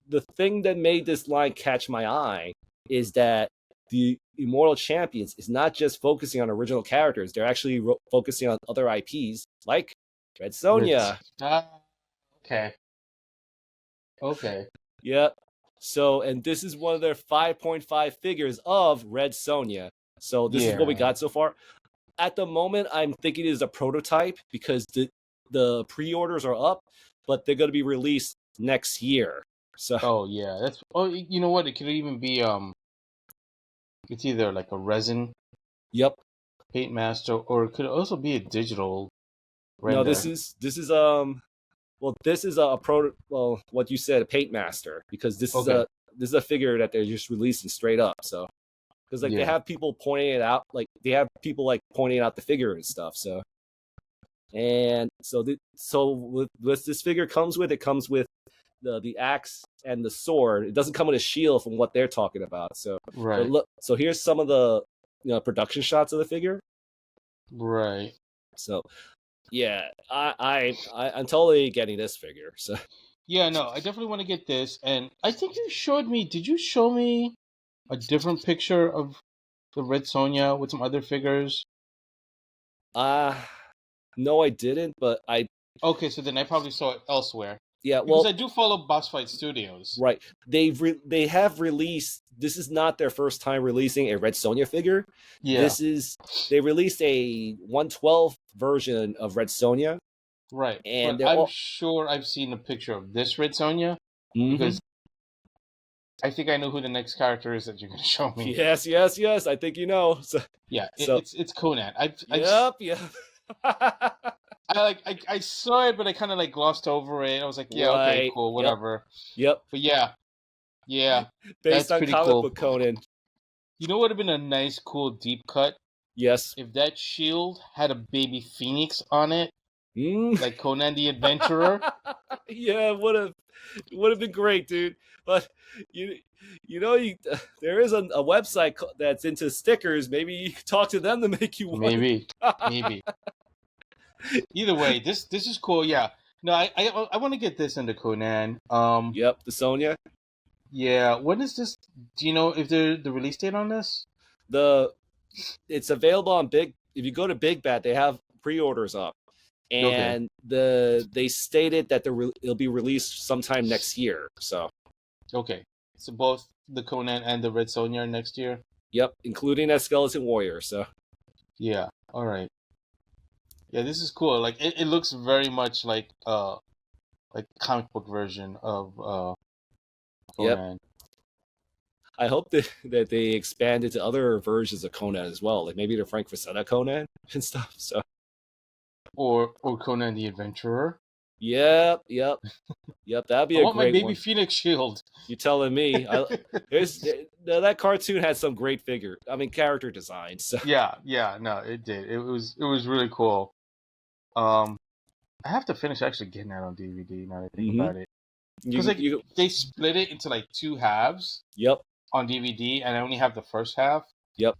the thing that made this line catch my eye is that the Immortal Champions is not just focusing on original characters. They're actually focusing on other IPs like Red Sonja.
Okay.
Yep. So, and this is one of their 5.5 figures of Red Sonja. So this is what we got so far. At the moment, I'm thinking it is a prototype because the pre-orders are up, but they're going to be released next year. So.
You know what? It could even be it's either like a resin.
Yep.
Paint master, or it could also be a digital render.
No, this is what you said, a paint master, because this is a figure that they're just releasing straight up. So, because like they have people pointing it out, like they have people like pointing out the figure and stuff. So, and so with this figure comes with the axe and the sword. It doesn't come with a shield from what they're talking about. So,
right.
So here's some of the production shots of the figure.
Right.
So. Yeah, I'm totally getting this figure. So
yeah, no, I definitely want to get this. And I think you showed me. Did you show me a different picture of the Red Sonja with some other figures?
No, I didn't. But
Okay, so then I probably saw it elsewhere.
Yeah,
because I do follow Boss Fight Studios.
Right. They have released. This is not their first time releasing a Red Sonja figure. Yeah. They released a 112 version of Red Sonja.
Right. And I'm sure I've seen a picture of this Red Sonja because I think I know who the next character is that you're going to show me.
Yes. I think you know. So,
it's Conan.
Yep.
I saw it, but I kind of like glossed over it. I was like, okay, cool, whatever.
Yep.
But yeah.
Based on comic book Conan.
You know what would have been a nice, cool deep cut
Yes.
If that shield had a baby phoenix on it,
Mm.
like Conan the Adventurer.
Yeah, would have been great, dude. But you there is a website that's into stickers. Maybe you could talk to them to make you one.
Maybe. Either way, this is cool. Yeah. No, I want to get this into Conan.
Yep, the Sonja.
Yeah. When is this? Do you know if the release date on this?
It's available on Big. If you go to Big Bat, they have pre-orders up, and they stated that it'll be released sometime next year. So
okay, so both the Conan and the Red Sonja are next year.
Yep, including that Skeleton Warrior. So
yeah, all right. Yeah, this is cool. Like it looks very much like comic book version of Conan.
Yep. I hope that they expand it to other versions of Conan as well, like maybe the Frank Frazetta Conan and stuff. So,
or Conan the Adventurer.
Yep. That'd be
I
a
want
great
my baby
one.
Phoenix shield.
You telling me? That cartoon had some great character designs. So.
Yeah, no, it did. It was really cool. I have to finish actually getting that on DVD now that I think about it. Because they split it into like two halves.
Yep.
On DVD, and I only have the first half.
Yep.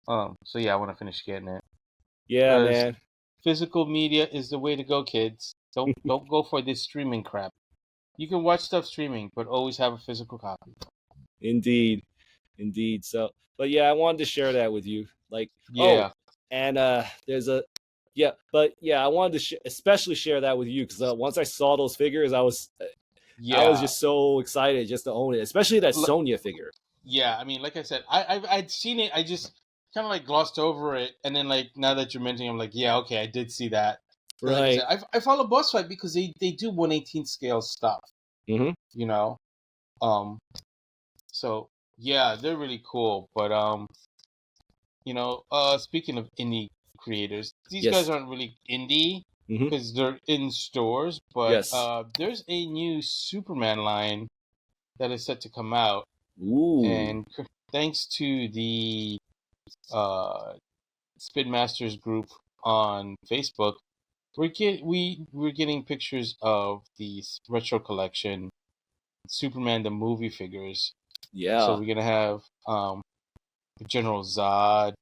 So yeah, I want to finish getting it.
Yeah, man.
Physical media is the way to go, kids. Don't go for this streaming crap. You can watch stuff streaming, but always have a physical copy.
Indeed. So, but yeah, I wanted to share that with you. Like,
yeah.
And there's a I wanted to especially share that with you because once I saw those figures, I was just so excited just to own it, especially that Sonja figure.
Yeah, I mean, like I said, I'd seen it. I just kind of like glossed over it, and then like now that you're mentioning, I'm like, yeah, okay, I did see that.
Right.
Like I follow Boss Fight because they do 1/18 scale stuff.
Mm-hmm.
You know, so yeah, they're really cool. But speaking of indie creators, these guys aren't really indie. Because they're in stores, but there's a new Superman line that is set to come out.
Ooh.
And thanks to the Spin Masters group on Facebook, we're getting pictures of the retro collection, Superman the movie figures.
Yeah.
So we're gonna have General Zod,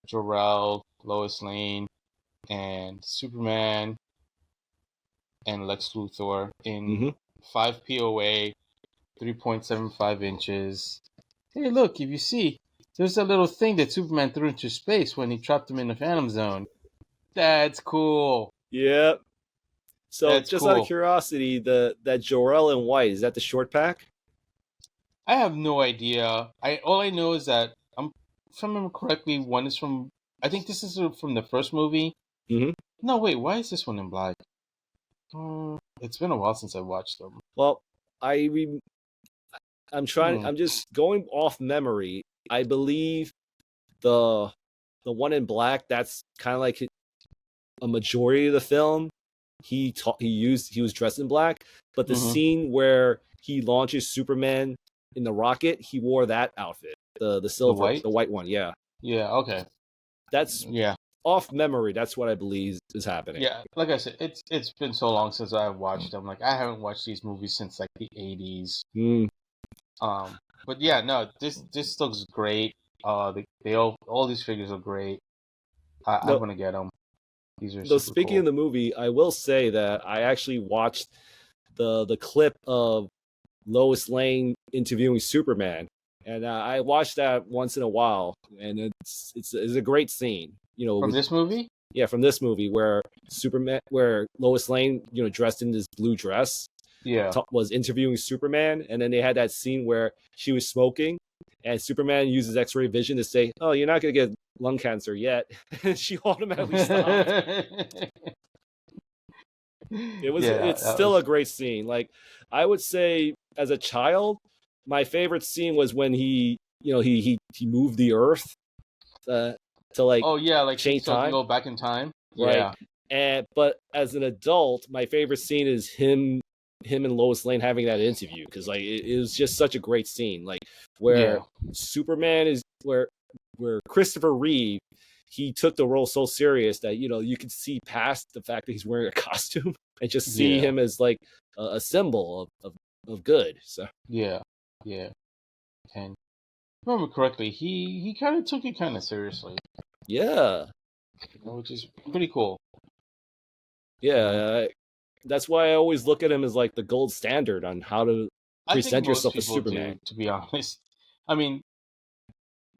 Jor-El, Lois Lane, and Superman and Lex Luthor in 5 POA, 3.75 inches. Hey, look, if you see, there's that little thing that Superman threw into space when he trapped him in the Phantom Zone. That's cool.
Yep. So
That's
just
cool.
Out of curiosity, that Jor-El in white, is that the short pack?
I have no idea. All I know is that, if I remember correctly, one is from, I think this is from the first movie.
Mm-hmm.
No, wait, why is this one in black? It's been a while since I watched them.
Well, I'm just going off memory. I believe the one in black, that's kind of like a majority of the film. He was dressed in black, but the scene where he launches Superman in the rocket, he wore that outfit, the silver, the white one. Yeah.
Yeah. Okay.
That's off memory. That's what I believe is happening.
Yeah, like I said, it's been so long since I've watched them. Like I haven't watched these movies since like the 80s. But yeah, no, this looks great. They all these figures are great. I want to get them. These are.
So speaking
cool.
of the movie, I will say that I actually watched the clip of Lois Lane interviewing Superman, and I watch that once in a while, and it's a great scene.
From this movie?
Yeah, from this movie where Lois Lane, dressed in this blue dress, was interviewing Superman, and then they had that scene where she was smoking, and Superman uses X-ray vision to say, "Oh, you're not gonna get lung cancer yet," and she automatically stopped. It's still a great scene. Like I would say, as a child, my favorite scene was when he moved the Earth to like change time,
go back in time,
right? But as an adult, my favorite scene is him and Lois Lane having that interview because like it was just such a great scene. Like where Superman is where where Christopher Reeve, he took the role so serious that you could see past the fact that he's wearing a costume and just see him as like a symbol of good. So
yeah. And if I remember correctly, he kind of took it kind of seriously.
Yeah,
which is pretty cool.
Yeah, that's why I always look at him as like the gold standard on how to present yourself as Superman.
To be honest, I mean,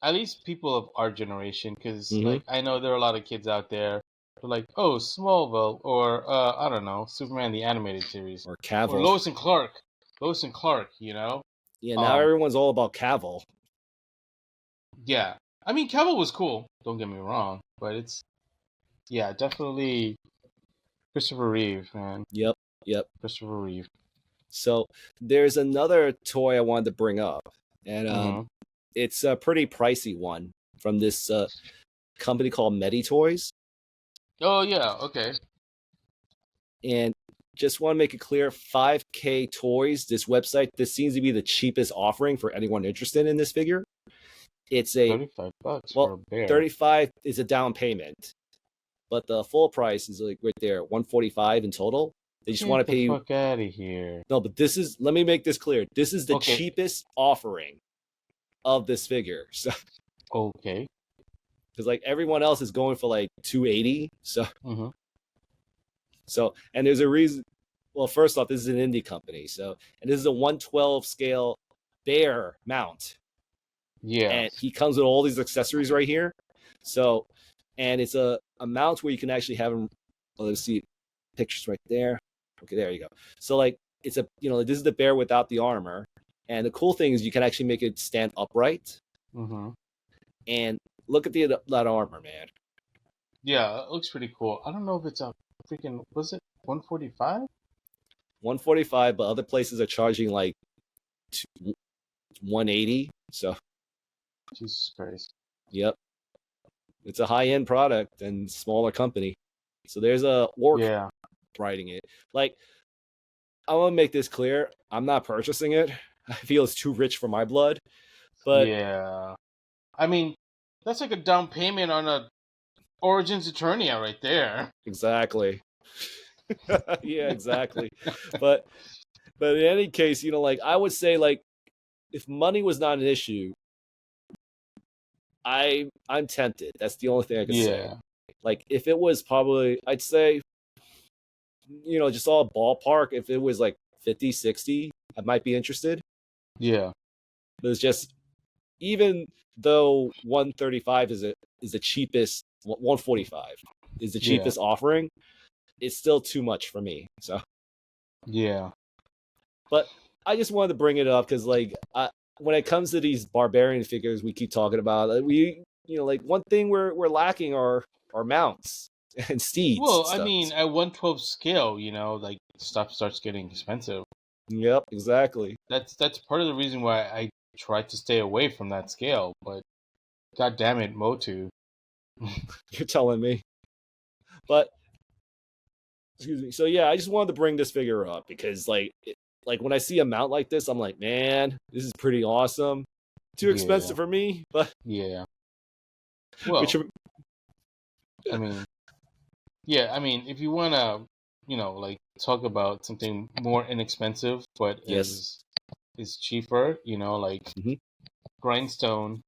at least people of our generation, because like I know there are a lot of kids out there who are like, oh, Smallville, or I don't know, Superman the animated series,
or Cavill,
or Lois and Clark.
Yeah, now everyone's all about Cavill.
Yeah, I mean, Cavill was cool. Don't get me wrong, but it's definitely Christopher Reeve, man.
Yep.
Christopher Reeve.
So there's another toy I wanted to bring up, and it's a pretty pricey one from this company called Mety Toys.
Oh yeah, okay.
And just want to make it clear, 5K Toys, this website, this seems to be the cheapest offering for anyone interested in this figure. It's a
$35 for a bear.
35 is a down payment, but the full price is like right there, 145 in total. They just want to pay you.
Get the fuck out of here.
No, but let me make this clear. This is the cheapest offering of this figure. So
okay.
Because like everyone else is going for like 280. So So, and there's a reason. Well, first off, this is an indie company. So, and this is a 112 scale bear mount.
Yeah.
And he comes with all these accessories right here. So, and it's a mount where you can actually have him. Well, let's see pictures right there. Okay, there you go. So like it's a, this is the bear without the armor. And the cool thing is you can actually make it stand upright. And look at that armor, man.
Yeah, it looks pretty cool. I don't know if it's a freaking, was it 145?
145, but other places are charging like 180. So
Jesus Christ.
Yep. It's a high-end product and smaller company. So there's a orc writing it. Like, I want to make this clear. I'm not purchasing it. I feel it's too rich for my blood. But
yeah. I mean, that's like a down payment on a Origins Eternia right there.
Exactly. Yeah, exactly. But in any case, like I would say, like if money was not an issue, I'm tempted. That's the only thing I can say. Like if it was probably, I'd say, just all ballpark, if it was like 50, 60, I might be interested.
Yeah.
But it's just, even though 135 is the cheapest, 145 is the cheapest offering, it's still too much for me. So
yeah.
But I just wanted to bring it up because like when it comes to these barbarian figures we keep talking about, we like one thing we're lacking are mounts and steeds.
Well, I mean, at 112 scale, like stuff starts getting expensive.
Yep, exactly.
That's part of the reason why I try to stay away from that scale, but god damn it, MotU.
You're telling me. But excuse me. So yeah, I just wanted to bring this figure up because like when I see a mount like this, I'm like, man, this is pretty awesome. Too expensive for me, but
yeah. Well, I mean, if you want to, like talk about something more inexpensive but is cheaper, like Grindstone.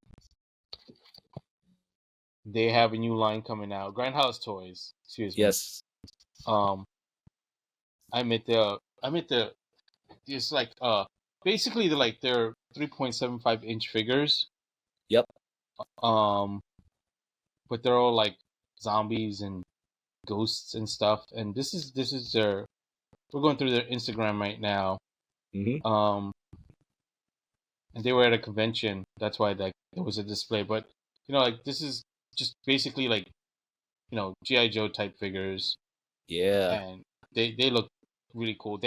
They have a new line coming out. Grindhouse Toys. Excuse me.
Yes.
I'm at the. It's like basically they're 3.75 inch figures.
Yep.
But they're all like zombies and ghosts and stuff. And this is their. We're going through their Instagram right now. And they were at a convention. That's why like it was a display. But like this is just basically like G.I. Joe type figures.
Yeah.
And they look really cool.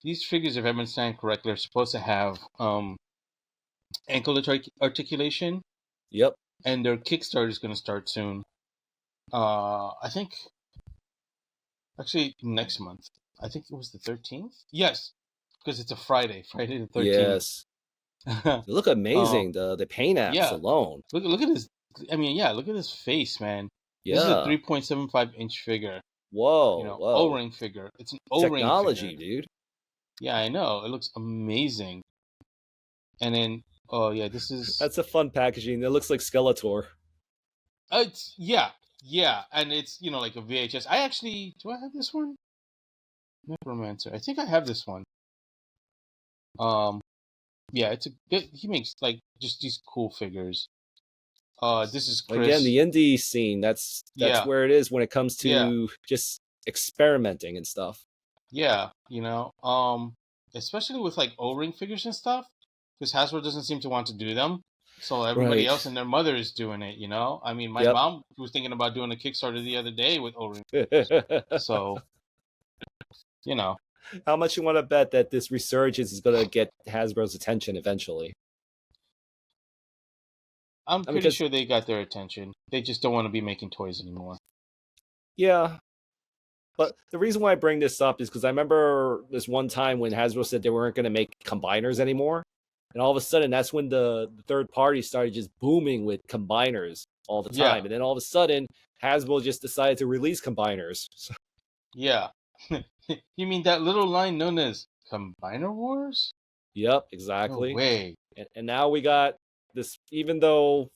These figures, if I understand correctly, are supposed to have ankle articulation.
Yep.
And their Kickstarter is going to start soon. I think actually next month. I think it was the 13th. Yes, because it's a Friday the 13th.
Yes. They look amazing. The paint apps alone.
Look at this I mean, yeah, look at this face, man.
Yeah.
This is a 3.75-inch figure.
Whoa. Whoa.
O-ring figure. It's an O-ring
technology,
figure.
dude.
Yeah, I know. It looks amazing. And then, oh yeah, this is.
That's a fun packaging. It looks like Skeletor.
It's yeah, and it's like a VHS. Do I have this one? Necromancer. I think I have this one. Yeah, he makes like just these cool figures. This is Chris.
Again, the indie scene. That's where it is when it comes to just experimenting and stuff.
Yeah, especially with like O-ring figures and stuff, because Hasbro doesn't seem to want to do them. So everybody else and their mother is doing it, I mean, my mom was thinking about doing a Kickstarter the other day with O-ring figures. So,
How much you want to bet that this resurgence is going to get Hasbro's attention eventually?
I'm pretty sure they got their attention. They just don't want to be making toys anymore.
Yeah. But the reason why I bring this up is because I remember this one time when Hasbro said they weren't going to make combiners anymore. And all of a sudden, that's when the third party started just booming with combiners all the time.
Yeah.
And then all of a sudden, Hasbro just decided to release combiners.
Yeah. You mean that little line known as Combiner Wars?
Yep, exactly.
No way.
And now we got this, even though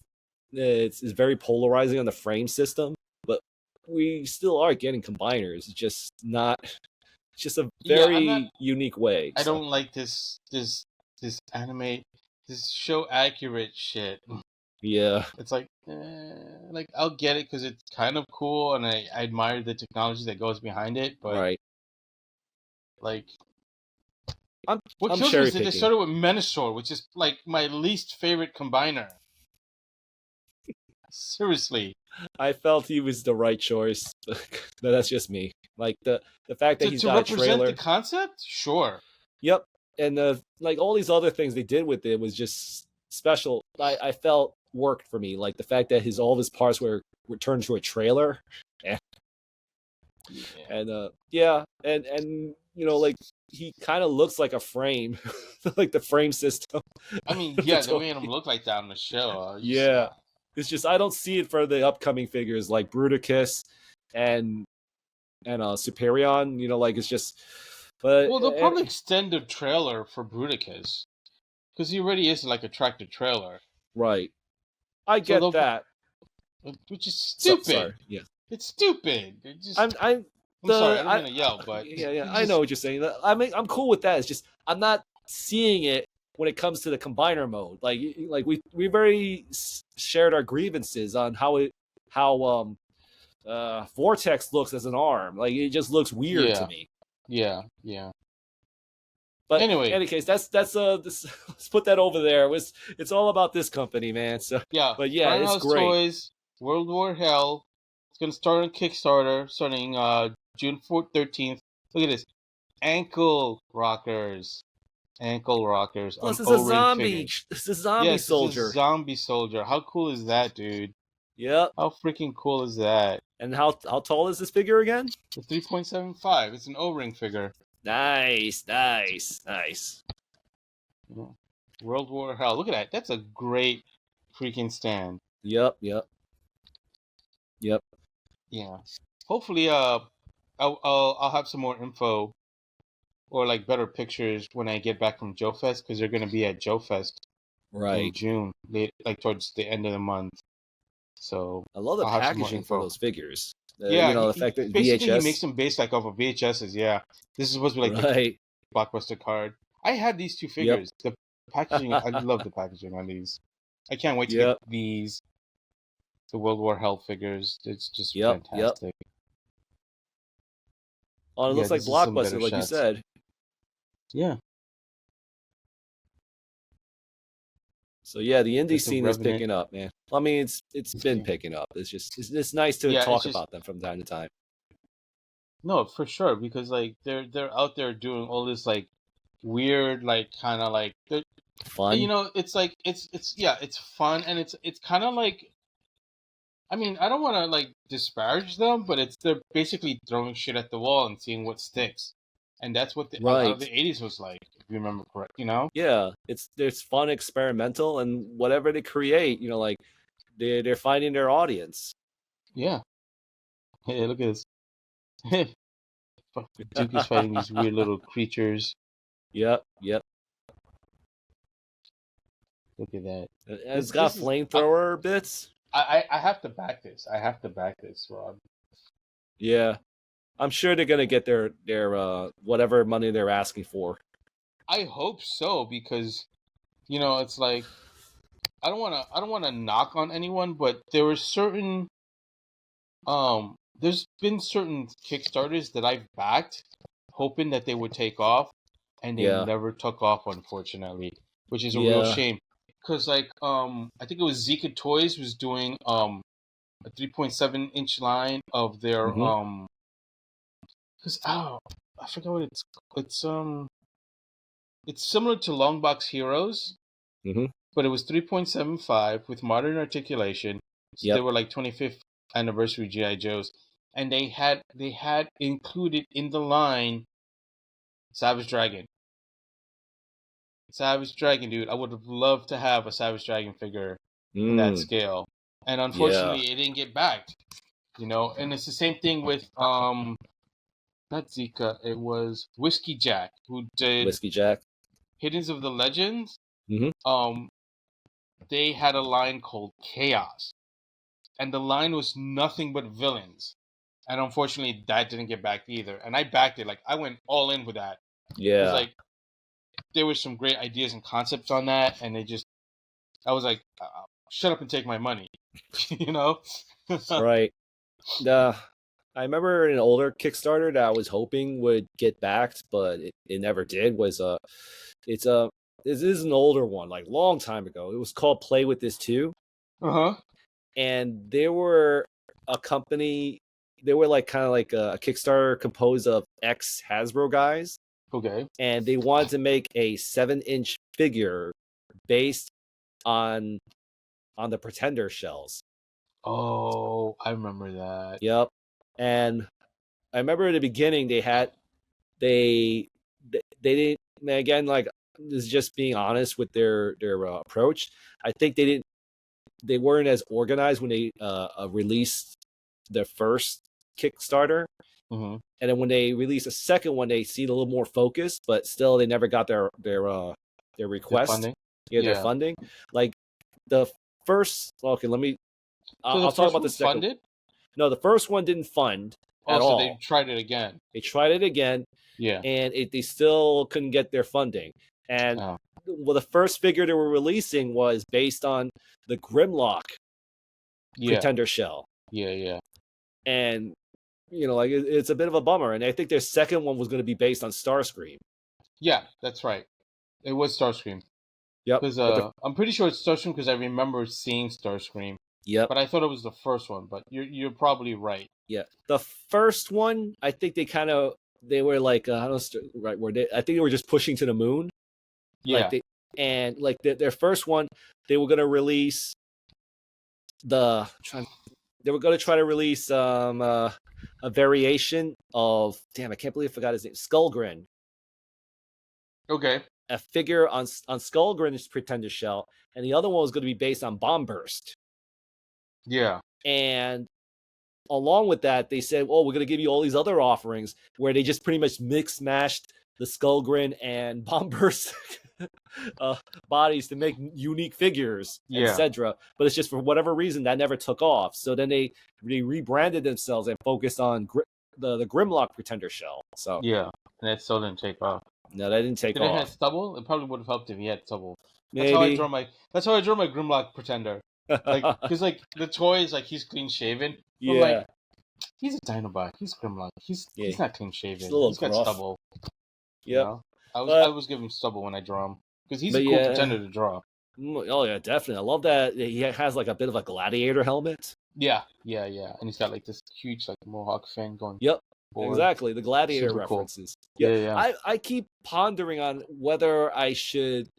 it's very polarizing on the frame system, but we still are getting combiners. It's just not. It's just a very unique way.
I don't like this anime, this show accurate shit.
Yeah.
It's like I'll get it because it's kind of cool and I admire the technology that goes behind it, but
right.
Like,
what
kills me is that they started with Menasor, which is like my least favorite combiner. Seriously.
I felt he was the right choice. No, that's just me. Like the fact that he's got a trailer.
To represent the concept? Sure.
Yep. And like all these other things they did with it was just special. I felt worked for me. Like the fact that all of his parts were turned to a trailer. And like he kind of looks like a frame, like the frame system.
I mean, yeah, they made him look like that on the show.
Yeah. It's just I don't see it for the upcoming figures like Bruticus and Superion. Like it's just. But
they'll probably extend the trailer for Bruticus because he already is like a tractor trailer.
Right. I get that.
Which is stupid.
Sorry. Yeah.
It's stupid. I'm sorry. I'm gonna yell, but
yeah. I know what you're saying. I'm cool with that. It's just I'm not seeing it when it comes to the combiner mode. Like we very shared our grievances on how Vortex looks as an arm. Like it just looks weird to me.
Yeah.
But anyway, in any case, that's let's put that over there. It's all about this company, man. So
yeah,
but yeah, it's great.
Toys, World War Hell. It's gonna start on Kickstarter starting June 13th. Look at this, ankle rockers.
Plus, it's a zombie. It's a zombie soldier.
It's a zombie soldier. How cool is that, dude?
Yep.
How freaking cool is that?
And how tall is this figure again?
It's 3.75. It's an O-ring figure.
Nice.
World War Hell. Look at that. That's a great freaking stand.
Yep.
Yeah. Hopefully, I'll have some more info or like better pictures when I get back from Joe Fest because they're gonna be at Joe Fest in June, like towards the end of the month. So
I love the packaging for those figures.
Yeah,
the fact that
basically
VHS...
he makes them based like off of VHSs. Yeah, this is supposed to be like the blockbuster card. I had these two figures. Yep. The packaging, I love the packaging on these. I can't wait to get these. The World War Hell figures. It's just fantastic.
Oh, it looks like blockbuster, like you said.
Yeah.
So yeah, the indie scene is picking up, man. I mean, it's been picking up. It's nice to talk about them from time to time.
No, for sure, because like they're out there doing all this like weird, like kind of like
fun.
It's like it's fun and it's kind of like. I mean, I don't want to like disparage them, but they're basically throwing shit at the wall and seeing what sticks. And that's what a lot of the 80s was like, if you remember correct,
Yeah, it's fun, experimental, and whatever they create, like they're finding their audience.
Yeah. Hey, look at this. Duke is fighting these weird little creatures.
Yep.
Look at that.
It's got flamethrower bits.
I have to back this. I have to back this, Rob.
Yeah, I'm sure they're gonna get their whatever money they're asking for.
I hope so, because it's like I don't want to knock on anyone, but there were certain there's been certain Kickstarters that I've backed hoping that they would take off, and they never took off, unfortunately, which is a real shame. Because I think it was Zika Toys was doing a 3.7-inch line of their because I forgot what it's similar to Longbox Heroes, but it was 3.75 with modern articulation. So they were like 25th anniversary GI Joes, and they had included in the line Savage Dragon. Savage Dragon, dude. I would have loved to have a Savage Dragon figure in that scale. And unfortunately, it didn't get backed. And it's the same thing with, not Zika, it was Whiskey Jack, who did
Whiskey Jack.
Hiddens of the Legends. They had a line called Chaos. And the line was nothing but villains. And unfortunately, that didn't get backed either. And I backed it. Like, I went all in with that.
Yeah.
It was like, there were some great ideas and concepts on that, and I was like, shut up and take my money,
Right. I remember an older Kickstarter that I was hoping would get backed, but it never did. This is an older one, like long time ago. It was called Play With This Too. And they were a company. They were like kind of like a Kickstarter composed of ex Hasbro guys.
Okay.
And they wanted to make a 7-inch figure based on the Pretender shells.
Oh, I remember that.
Yep. And I remember in the beginning they didn't, again, like, this is just being honest with their approach. I think they weren't as organized when they released their first Kickstarter. And then when they released a second one, they seemed a little more focused, but still they never got their request.
Their funding.
Their funding. Like the first. Okay, I'll talk about the second.
Funded?
No, the first one didn't fund at all.
So they tried it again.
Yeah. And they still couldn't get their funding. And the first figure they were releasing was based on the Grimlock Pretender shell.
Yeah.
And like, it's a bit of a bummer. And I think their second one was going to be based on Starscream.
Yeah, that's right. It was Starscream.
Yep.
Because I'm pretty sure it's Starscream because I remember seeing Starscream.
Yep.
But I thought it was the first one. But you're probably right.
Yeah. The first one, I think they were like, I don't know, right where I think they were just pushing to the moon.
Yeah.
Like their first one, they were going to release they were going to try to release a variation of, damn, I can't believe I forgot his name, Skullgrin.
Okay.
A figure on Skullgrin's Pretender shell, and the other one was going to be based on Bombburst.
Yeah.
And along with that, they said, we're going to give you all these other offerings where they just pretty much mix-mashed the Skullgrin and Bombburst bodies to make unique figures, etc. But it's just, for whatever reason, that never took off. So then they rebranded themselves and focused on the Grimlock Pretender shell. So
yeah, and that still didn't take off.
No, that didn't take off.
Did it have stubble? It probably would have helped if he had stubble.
Maybe.
That's how I draw my Grimlock Pretender. Because the toy is like, he's clean shaven.
Yeah.
Like, he's a Dinobot. He's Grimlock. He's not clean shaven. He's got stubble.
Yeah.
I always give him stubble when I draw him because he's a cool Pretender to draw.
Oh yeah, definitely. I love that he has like a bit of a gladiator helmet.
Yeah, and he's got like this huge like mohawk fan going.
Yep, exactly. The gladiator references. Cool. Yeah. I keep pondering on whether I should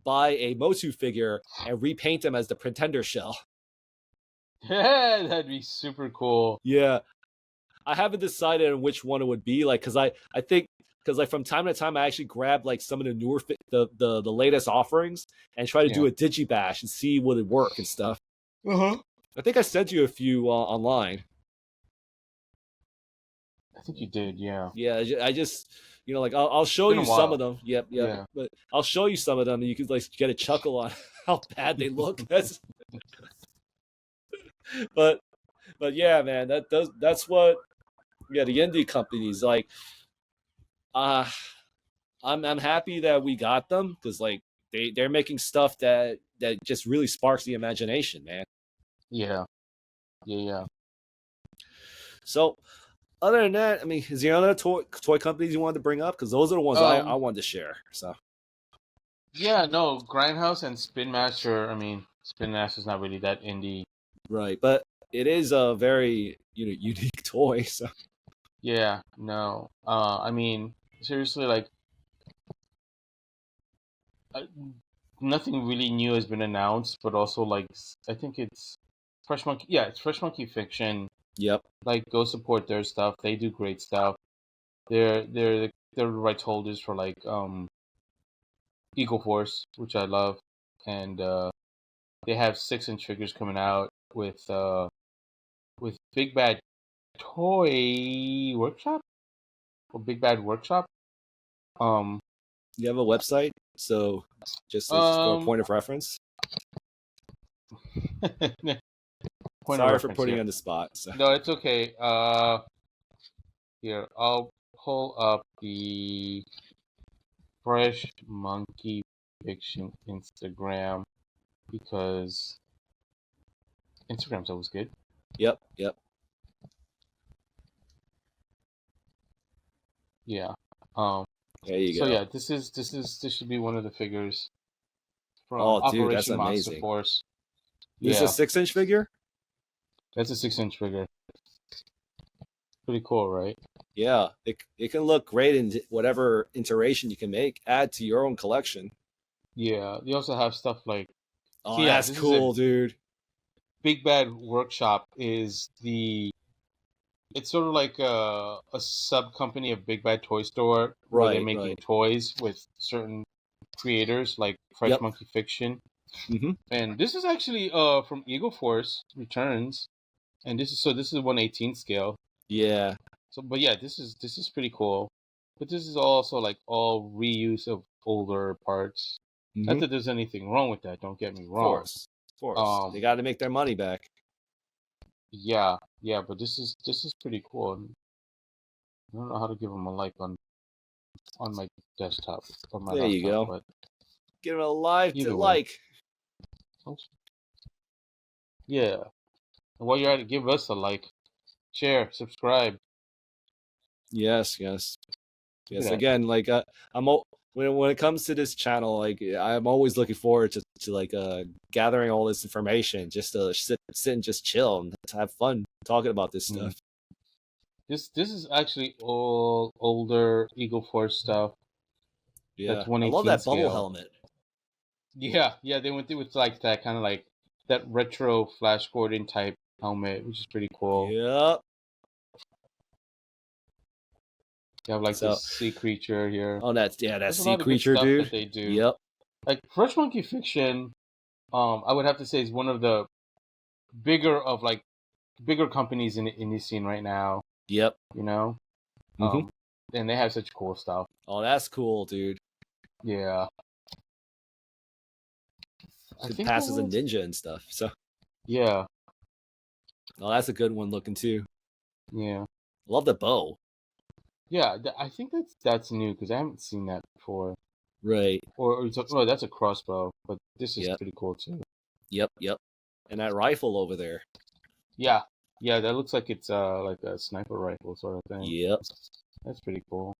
buy a MotU figure and repaint him as the Pretender shell.
Yeah, that'd be super cool.
Yeah, I haven't decided on which one it would be. Like, because I think. Because like from time to time, I actually grab like some of the newer, the latest offerings and try to do a digibash and see would it work and stuff. I think I sent you a few online.
I think you did, yeah.
Yeah, I just like I'll show
Been a
you some of
while.
them. Yep.
Yeah.
But I'll show you some of them, and you could like get a chuckle on how bad they look. But yeah, man, that's what the indie companies like. I'm happy that we got them because like they're making stuff that just really sparks the imagination, man.
Yeah. Yeah.
So other than that, I mean, is there other toy companies you wanted to bring up? Because those are the ones I wanted to share. So
yeah, no, Grindhouse and Spin Master. I mean, Spin Master's not really that indie.
Right, but it is a very unique toy. So
Yeah, no. I mean, seriously, like, uh, nothing really new has been announced, but also like, I think it's Fresh Monkey. Yeah, it's Fresh Monkey Fiction.
yep.
Like, go support their stuff. They do great stuff. They're the rights holders for like Eagle Force, which I love, and they have 6-inch figures coming out with Big Bad Toy Workshop or Big Bad Workshop.
You have a website, so just for a point of reference. Sorry for putting you on the spot. So.
No, it's okay. Here, I'll pull up the Fresh Monkey Fiction Instagram because Instagram's always good.
Yep.
Yeah.
There you go.
So yeah, this should be one of the figures from
dude,
Operation
that's
Monster
amazing.
Force.
This is a 6-inch figure?
That's a 6-inch figure. Pretty cool, right?
Yeah, it can look great in whatever iteration you can add to your own collection.
Yeah, they also have stuff like.
Oh, yeah, that's cool, dude.
Big Bad Workshop is it's sort of like a sub company of Big Bad Toy Store, where they're making toys with certain creators like Fresh Monkey Fiction.
Mm-hmm.
And this is actually from Eagle Force Returns, and this is 1/18 scale.
Yeah.
So, but yeah, this is pretty cool. But this is also like all reuse of older parts. Mm-hmm. Not that there's anything wrong with that. Don't get me wrong.
Of course. They got to make their money back.
Yeah, but this is pretty cool. I don't know how to give them a like on my desktop. On my
there
laptop,
you go.
But
give it a like to like.
Yeah. And while you're at it, give us a like, share, subscribe.
Yes. Again, like when it comes to this channel, like I'm always looking forward to like gathering all this information just to sit and just chill and have fun talking about this stuff.
This is actually all older Eagle Force stuff.
Yeah,
that's 1/18
I love that
scale.
bubble helmet.
Yeah, they went through with like that kind of like that retro Flash Gordon type helmet, which is pretty cool.
Yep.
You have like this sea creature here.
Oh, that sea creature, dude.
That they do.
Yep.
Like Fresh Monkey Fiction, I would have to say is one of the bigger companies in the indie scene right now.
Yep.
You know. And they have such cool stuff.
Oh, that's cool, dude.
Yeah.
It passes a ninja and stuff. So.
Yeah.
Oh, that's a good one looking too.
Yeah.
Love the bow.
Yeah, I think that's new because I haven't seen that before.
Right.
Or that's a crossbow, but this is pretty cool too.
Yep. And that rifle over there.
Yeah, that looks like it's like a sniper rifle sort of thing.
Yep.
That's pretty cool.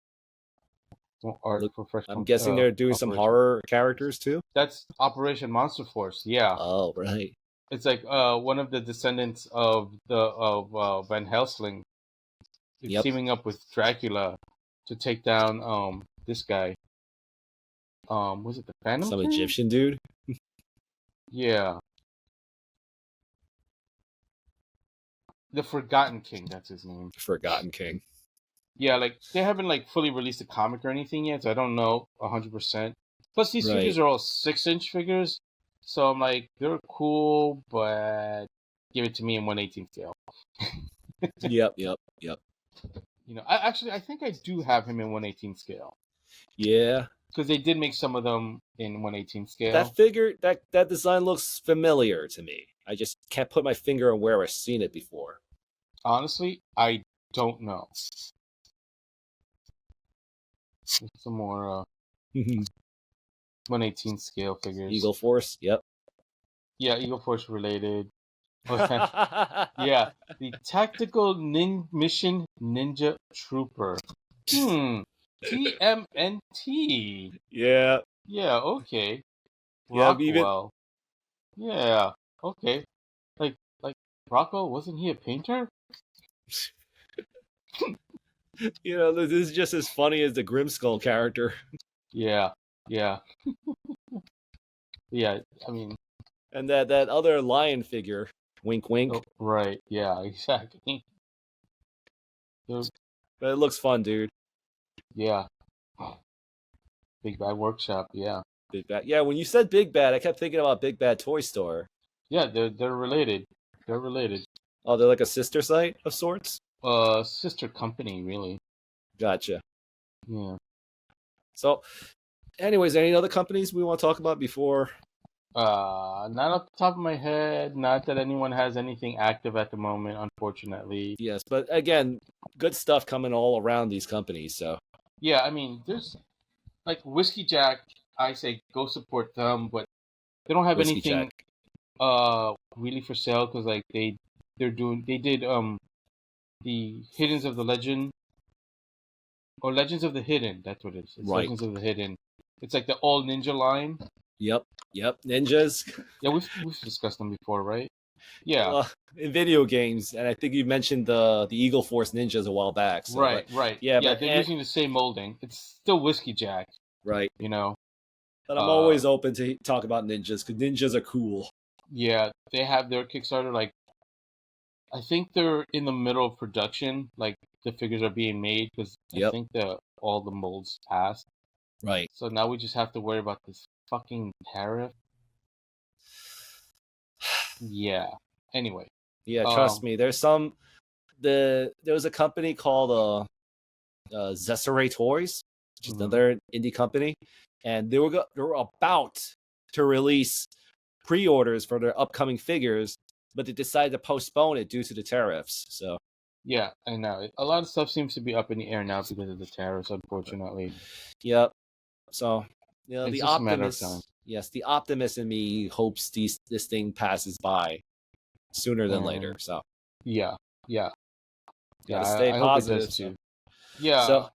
Art for Fresh.
I'm guessing they're doing some horror characters too.
That's Operation Monster Force. Yeah.
Oh, right.
It's like one of the descendants of Van Helsing. It's teaming up with Dracula to take down this guy. Was it the Phantom?
Some Egyptian dude?
Yeah. The Forgotten King, that's his name.
Forgotten King.
Yeah, like they haven't like fully released a comic or anything yet, so I don't know 100%. Plus these figures are all 6-inch figures. So I'm like, they're cool, but give it to me in 1/18 scale.
Yep.
I think I do have him in 1/18 scale.
Yeah.
Because they did make some of them in 1/18 scale.
That figure, that design looks familiar to me. I just can't put my finger on where I've seen it before.
Honestly, I don't know. Some more 1/18 scale figures.
Eagle Force, yep.
Yeah, Eagle Force related. Yeah, the Tactical Mission Ninja Trooper. TMNT.
Yeah.
Yeah, okay.
Yeah,
Rockwell. Yeah, okay. Like Rockwell, wasn't he a painter?
This is just as funny as the Grimskull character.
Yeah. Yeah, I mean...
And that other lion figure, wink wink.
Oh, right, yeah, exactly.
But it looks fun, dude.
Yeah. Big Bad Workshop, yeah.
Big Bad. Yeah, when you said Big Bad, I kept thinking about Big Bad Toy Store.
Yeah, they're related. They're related.
Oh, they're like a sister site of sorts?
Sister company, really.
Gotcha.
Yeah.
So, anyways, any other companies we want to talk about before?
Not off the top of my head. Not that anyone has anything active at the moment, unfortunately.
Yes, but again, good stuff coming all around these companies, so.
Yeah, I mean, there's like Whiskey Jack. I say go support them, but they don't have
Whiskey
anything
Jack.
really for sale because like they did the Hiddens of the Legend or Legends of the Hidden. That's what it is. It's
Right.
Legends of the Hidden. It's like the all ninja line.
Yep. Ninjas.
Yeah, we've discussed them before, right? Yeah.
In video games, and I think you mentioned the Eagle Force Ninjas a while back. So,
right.
Yeah,
but they're using the same molding. It's still Whiskey Jack.
Right.
But
I'm always open to talk about ninjas because ninjas are cool.
Yeah, they have their Kickstarter. Like, I think they're in the middle of production. Like, the figures are being made because I think all the molds passed.
Right.
So now we just have to worry about this fucking tariff. Yeah. Anyway.
Yeah, trust me. There's there was a company called Zessere Toys, which is another indie company, and they were about to release pre-orders for their upcoming figures, but they decided to postpone it due to the tariffs. So
yeah, I know. A lot of stuff seems to be up in the air now because of the tariffs, unfortunately.
Yep. So
it's
the
just a matter of
optimist,
time.
yes, the optimist in me hopes this thing passes by sooner than later. So
yeah.
Gotta stay
I
positive.
Hope it does too. Yeah.
So,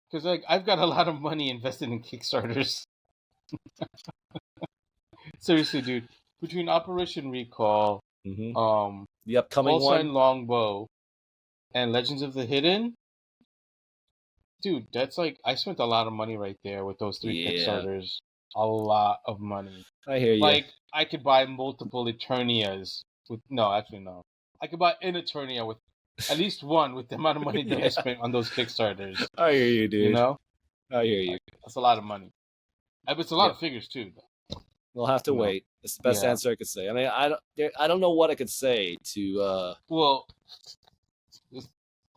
because like I've got a lot of money invested in Kickstarters. Seriously, dude. Between Operation Recall,
the upcoming one,
Longbow, and Legends of the Hidden, dude, that's like I spent a lot of money right there with those 3 Kickstarters. A lot of money.
I hear you.
Like I could buy multiple Eternias with no. I could buy an Eternia with at least one with the amount of money that I spent on those Kickstarters.
I hear you, dude. I hear you.
That's a lot of money. It's a lot of figures too, though.
We'll have to wait. That's the best answer I could say. I mean, I don't know what I could say to.
Well,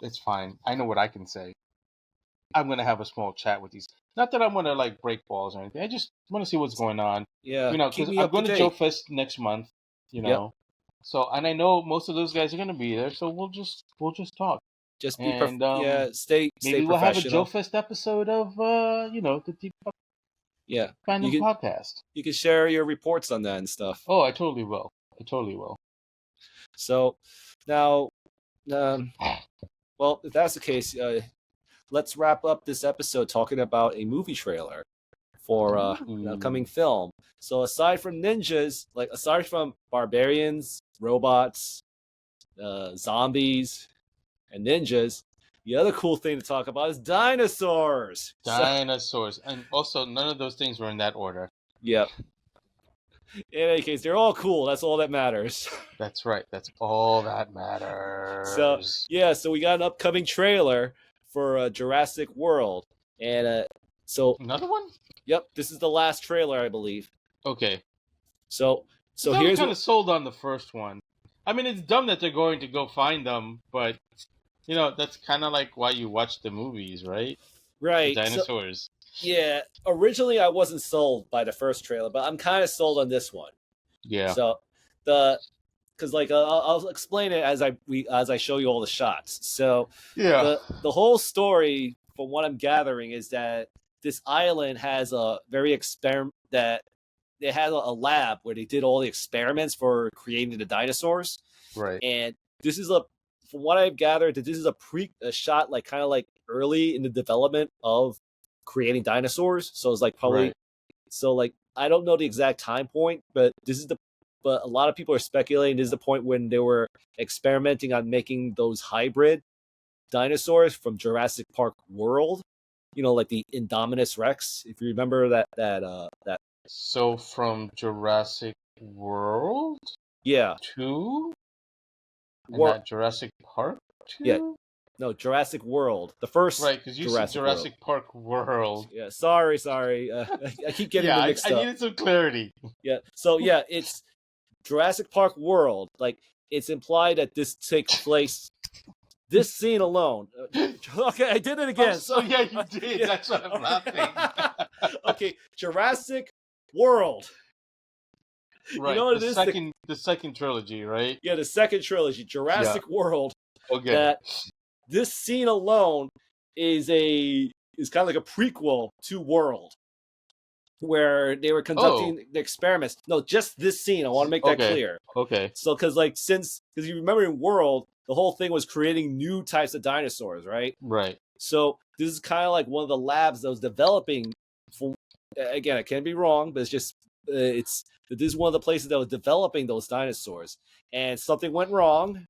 it's fine. I know what I can say. I'm gonna have a small chat with these. Not that I'm gonna like break balls or anything. I just want to see what's going on.
Yeah,
because I'm going to Joe Fest next month. So and I know most of those guys are gonna be there. So we'll just talk.
Just be stay
maybe we'll have a Joe Fest episode of the Deep Fandom podcast.
You can share your reports on that and stuff.
Oh, I totally will.
So now, well, if that's the case, let's wrap up this episode talking about a movie trailer for an upcoming film. So aside from ninjas, aside from barbarians, robots, zombies, and ninjas, the other cool thing to talk about is dinosaurs.
And also none of those things were in that order.
Yep. In any case, they're all cool. That's all that matters.
That's right. That's all that matters.
So we got an upcoming trailer for Jurassic World, and so
another one.
Yep, this is the last trailer, I believe.
Okay.
So
here's kind of sold on the first one. I mean, it's dumb that they're going to go find them, but that's kind of like why you watch the movies, right? The
Right. So,
dinosaurs.
yeah. Originally, I wasn't sold by the first trailer, but I'm kind of sold on this one.
Yeah.
So because I'll explain it as I show you all the shots. So
Yeah.
the whole story, from what I'm gathering, is that this island has a very that they had a lab where they did all the experiments for creating the dinosaurs.
Right.
And this is from what I've gathered, that this is a shot like kind of like early in the development of creating dinosaurs. So it's like probably
Right.
so like I don't know the exact time point, but but a lot of people are speculating this is the point when they were experimenting on making those hybrid dinosaurs from Jurassic Park World. Like the Indominus Rex, if you remember that.
So from Jurassic World?
Yeah.
2? And not Jurassic Park 2?
Yeah. No, Jurassic World. The first.
Right, because you said Jurassic Park World.
Yeah, sorry. I keep getting them mixed up.
I needed some clarity.
Yeah, so yeah, it's Jurassic Park World. Like, it's implied that this takes place. This scene alone. Okay, I did it again.
So yeah, you did.
Yeah.
That's what I'm laughing.
Okay, Jurassic World.
Right.
You know what it is?
The second trilogy, right?
Yeah, the second trilogy, Jurassic World.
Okay.
That this scene alone is kind of like a prequel to World, where they were conducting the experiments. No, just this scene. I want to make that clear.
Okay.
So, because you remember in World, the whole thing was creating new types of dinosaurs, right?
Right.
So this is kind of like one of the labs that was developing. Again, I can be wrong, but it's just this is one of the places that was developing those dinosaurs, and something went wrong.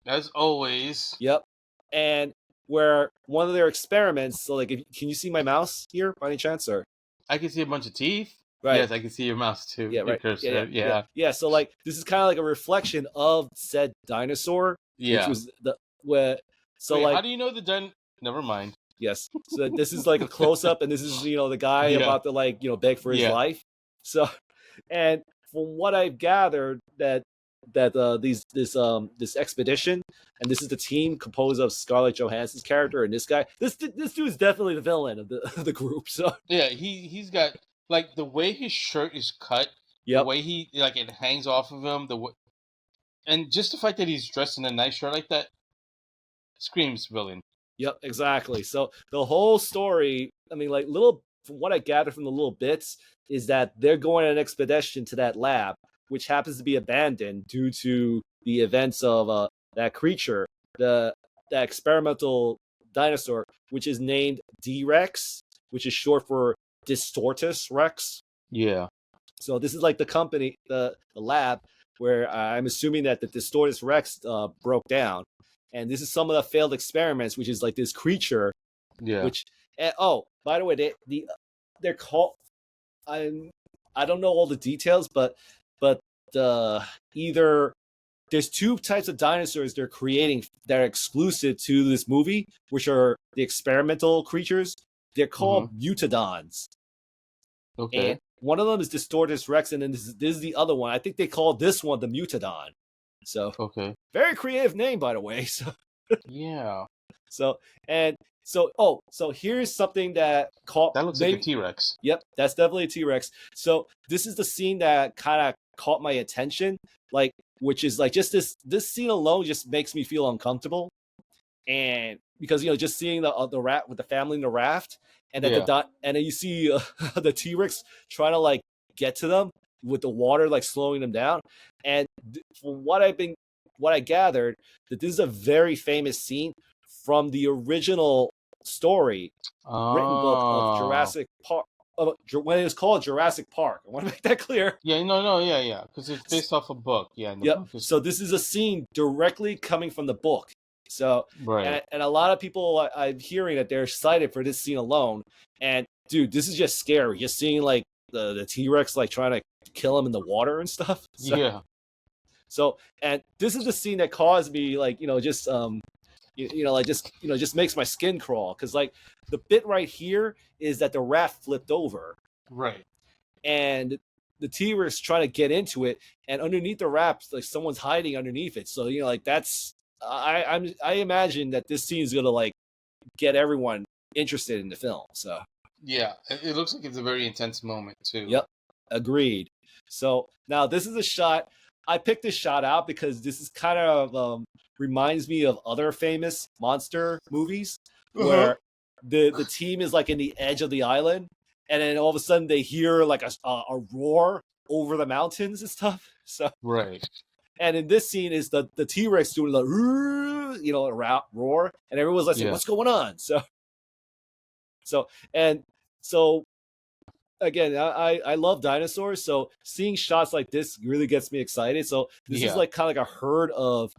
As always.
Yep. And where one of their experiments. So, like, can you see my mouse here by any chance, or?
I can see a bunch of teeth.
Right.
Yes, I can see your mouse too.
Yeah, right.
Yeah.
So, like, this is kind of like a reflection of said dinosaur.
Yeah.
Which was Wait,
how do you know the Never mind.
Yes. So this is like a close up, and this is the guy about to beg for his life. So, and from what I've gathered, that this expedition, and this is the team composed of Scarlett Johansson's character and this guy. This dude is definitely the villain of the group. So
yeah, he's got like the way his shirt is cut, the way he it hangs off of him, and just the fact that he's dressed in a nice shirt like that screams villain.
Yep, exactly. So the whole story, I mean, from what I gathered from the little bits, is that they're going on an expedition to that lab, which happens to be abandoned due to the events of that creature, that experimental dinosaur, which is named D-Rex, which is short for Distortus Rex.
Yeah.
So this is like the company, the lab, where I'm assuming that the Distortus Rex broke down. And this is some of the failed experiments, which is like this creature.
Yeah.
Which, by the way, they're called. I don't know all the details, but either there's two types of dinosaurs they're creating that are exclusive to this movie, which are the experimental creatures. They're called Mutodons.
Okay.
And one of them is Distortus Rex, and then this is the other one. I think they call this one the Mutodon. So very creative name, by the way. So
yeah.
So here's something that caught.
That looks like a T-Rex.
Yep, that's definitely a T-Rex. So this is the scene that kind of caught my attention, which is just this scene alone just makes me feel uncomfortable, and because just seeing the rat with the family in the raft, and then and then you see the T-Rex trying to get to them with the water slowing them down, and from what I gathered, that this is a very famous scene from the original story written book of Jurassic Park. When it was called Jurassic Park, I want to make that clear.
Yeah, no, because it's based off a book. Yeah.
So this is a scene directly coming from the book. So and a lot of people I'm hearing that they're excited for this scene alone. And dude, this is just scary. Just seeing the T-Rex trying to kill him in the water and stuff. So,
yeah.
So, and this is the scene that caused me just makes my skin crawl, because the bit right here is that the raft flipped over.
Right.
And the T-Rex trying to get into it, and underneath the wraps, like someone's hiding underneath it. So like that's I imagine that this scene is gonna like get everyone interested in the film. So
yeah, it looks like it's a very intense moment too.
Yep, agreed. So now this is a shot. I picked this shot out because this is kind of reminds me of other famous monster movies where the team is like in the edge of the island, and then all of a sudden they hear like a roar over the mountains and stuff. So
right.
And in this scene is the T-Rex doing the a roar, and everyone's like, "What's going on?" So again, I love dinosaurs, so seeing shots like this really gets me excited. So this is like kind of like a herd of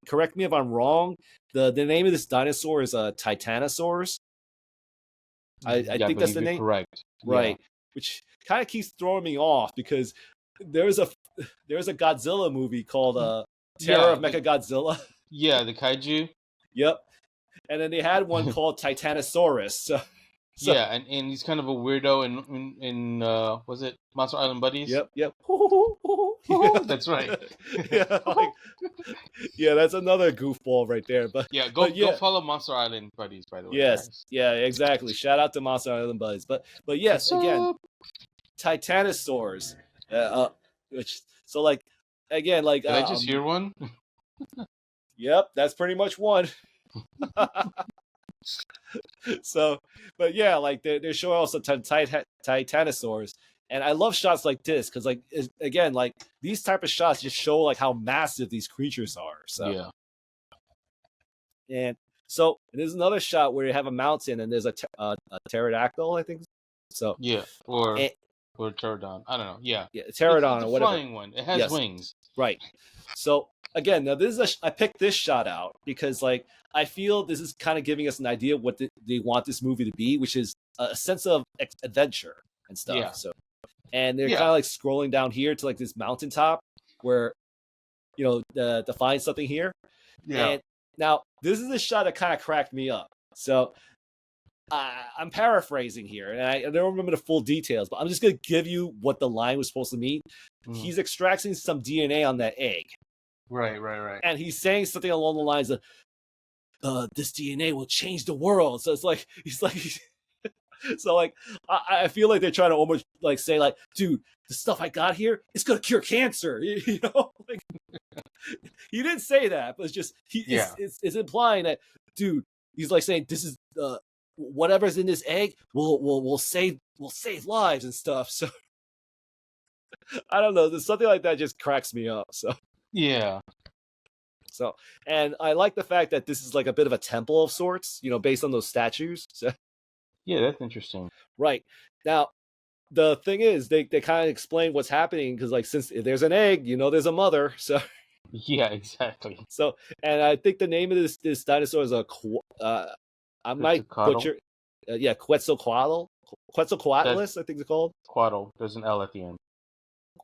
correct me if I'm wrong, the name of this dinosaur is a Titanosaurus. I think that's the name.
Correct.
Right. Which kind of keeps throwing me off because there's a Godzilla movie called Terror of Mechagodzilla.
Yeah, the kaiju.
Yep. And then they had one called Titanosaurus. So
yeah, and he's kind of a weirdo in was it Monster Island Buddies?
Yep.
Yeah, that's right.
That's another goofball right there. But
go follow Monster Island Buddies, by the way.
Yes,
guys.
Yeah, exactly. Shout out to Monster Island Buddies. But yes, again, Titanosaurs. Did
I just hear one?
Yep, that's pretty much one. So, but yeah, like they're showing also Titanosaurs, and I love shots like this because, like, again, like these type of shots just show like how massive these creatures are. So and there's another shot where you have a mountain and there's a pterodactyl, I think. So
or pterodon. I don't know. Yeah,
pterodon
it's
or whatever.
Flying one. It has wings.
Right. So again, now this is I picked this shot out because like I feel this is kind of giving us an idea of what they want this movie to be, which is a sense of adventure and stuff.
Yeah.
So, and they're kind of like scrolling down here to like this mountaintop where, to find something here.
Yeah.
And now this is a shot that kind of cracked me up. So I'm paraphrasing here, and I don't remember the full details, but I'm just going to give you what the line was supposed to mean. He's extracting some DNA on that egg.
Right.
And he's saying something along the lines of, this DNA will change the world. So it's like, so like, I feel like they're trying to almost like say like, dude, the stuff I got here, it's going to cure cancer. Like, he didn't say that, but it's just, it's implying that, dude, he's like saying, this is, whatever's in this egg will save lives and stuff. So I don't know. There's something like that just cracks me up. So
yeah.
So, and I like the fact that this is like a bit of a temple of sorts, based on those statues. So
yeah, that's interesting.
Right. Now, the thing is, they kind of explain what's happening because, like, since there's an egg, there's a mother. So
yeah, exactly.
So, and I think the name of this dinosaur is I might butcher. Quetzalcoatl. Quetzalcoatlus, I think it's called.
Quaddle. There's an L at the end.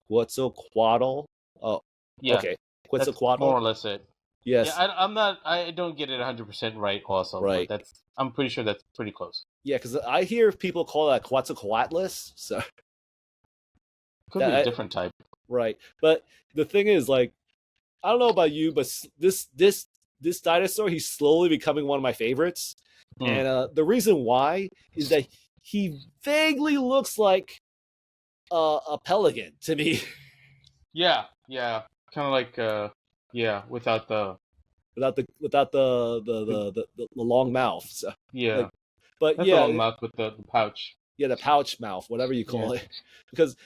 Quetzalcoatl. Oh, yeah. Okay. Quetzalcoatl.
More or less it.
Yes.
Yeah, I don't get it 100% right also.
Right.
But I'm pretty sure that's pretty close.
Yeah, because I hear people call that Quetzalcoatlus. So
could be a different type.
Right. But the thing is, like, I don't know about you, but this dinosaur, he's slowly becoming one of my favorites. And the reason why is that he vaguely looks like a pelican to me. Yeah.
Kind of like without the
long mouth. So,
yeah.
But
that's the long mouth with the pouch.
Yeah, the pouch mouth, whatever you call it.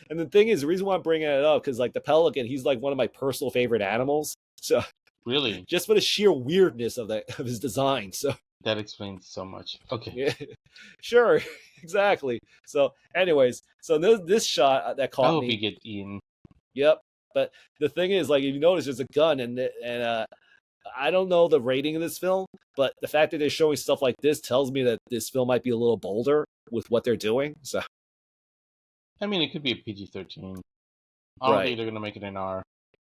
And the thing is, the reason why I'm bringing it up because like the pelican, he's like one of my personal favorite animals. So
really,
just for the sheer weirdness of his design. So
that explains so much. Okay.
Yeah, sure, exactly. So, anyways, this shot that caught me.
I hope he gets eaten.
Yep. But the thing is, like, if you notice, there's a gun, and I don't know the rating of this film, but the fact that they're showing stuff like this tells me that this film might be a little bolder with what they're doing. So,
I mean, it could be a PG-13. I don't think they're gonna make it an R.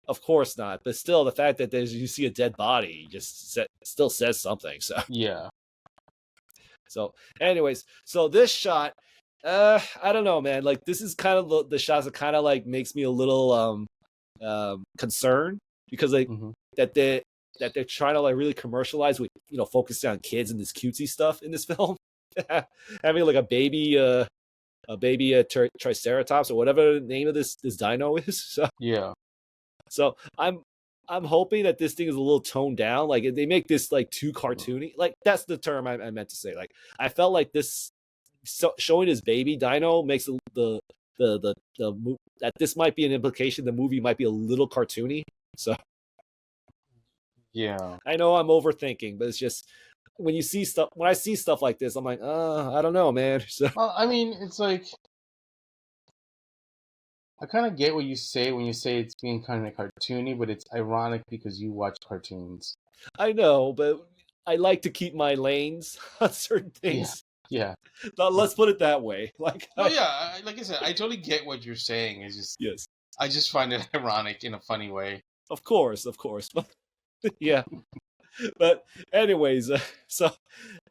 Of course not, but still, the fact that you see a dead body just still says something. So
yeah.
So, anyways, so this shot, I don't know, man. Like this is kind of the shots that kind of like makes me a little concerned because like
Mhm.
that they're trying to like really commercialize with focusing on kids and this cutesy stuff in this film. Having like a baby triceratops or whatever the name of this dino is. So I'm hoping that this thing is a little toned down. Like they make this like too cartoony. Like that's the term I meant to say. Like I felt like this showing his baby dino makes that this might be an implication the movie might be a little cartoony. So
Yeah.
I know I'm overthinking, but it's just when I see stuff like this, I'm like, I don't know, man. So
Well, I mean, it's like I kind of get what you say when you say it's being kind of cartoony, but it's ironic because you watch cartoons.
I know, but I like to keep my lanes on certain things.
Yeah.
Let's put it that way. Like,
like I said, I totally get what you're saying. It's just,
yes,
I just find it ironic in a funny way.
Of course. But yeah. But anyways, so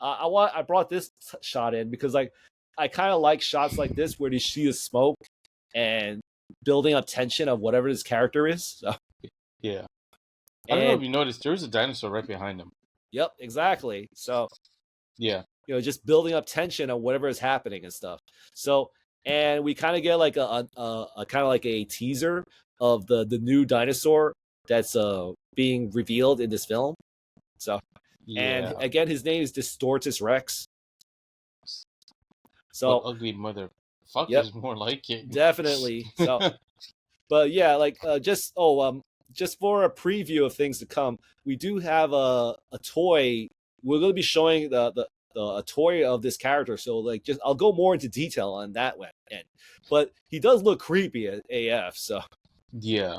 I brought this shot in because like I kind of like shots like this where you see the smoke and building up tension of whatever this character is. So.
Yeah. I don't know if you noticed, there's a dinosaur right behind him.
Yep, exactly. So
yeah,
just building up tension on whatever is happening and stuff. So and we kind of get like a kind of like a teaser of the new dinosaur that's being revealed in this film. So and again, his name is Distortus Rex. So
what ugly motherfucker is more like it.
Definitely. So, but yeah, like just for a preview of things to come, we do have a toy. We're going to be showing a toy of this character. So like, I'll go more into detail on that one. But he does look creepy at AF. So
yeah.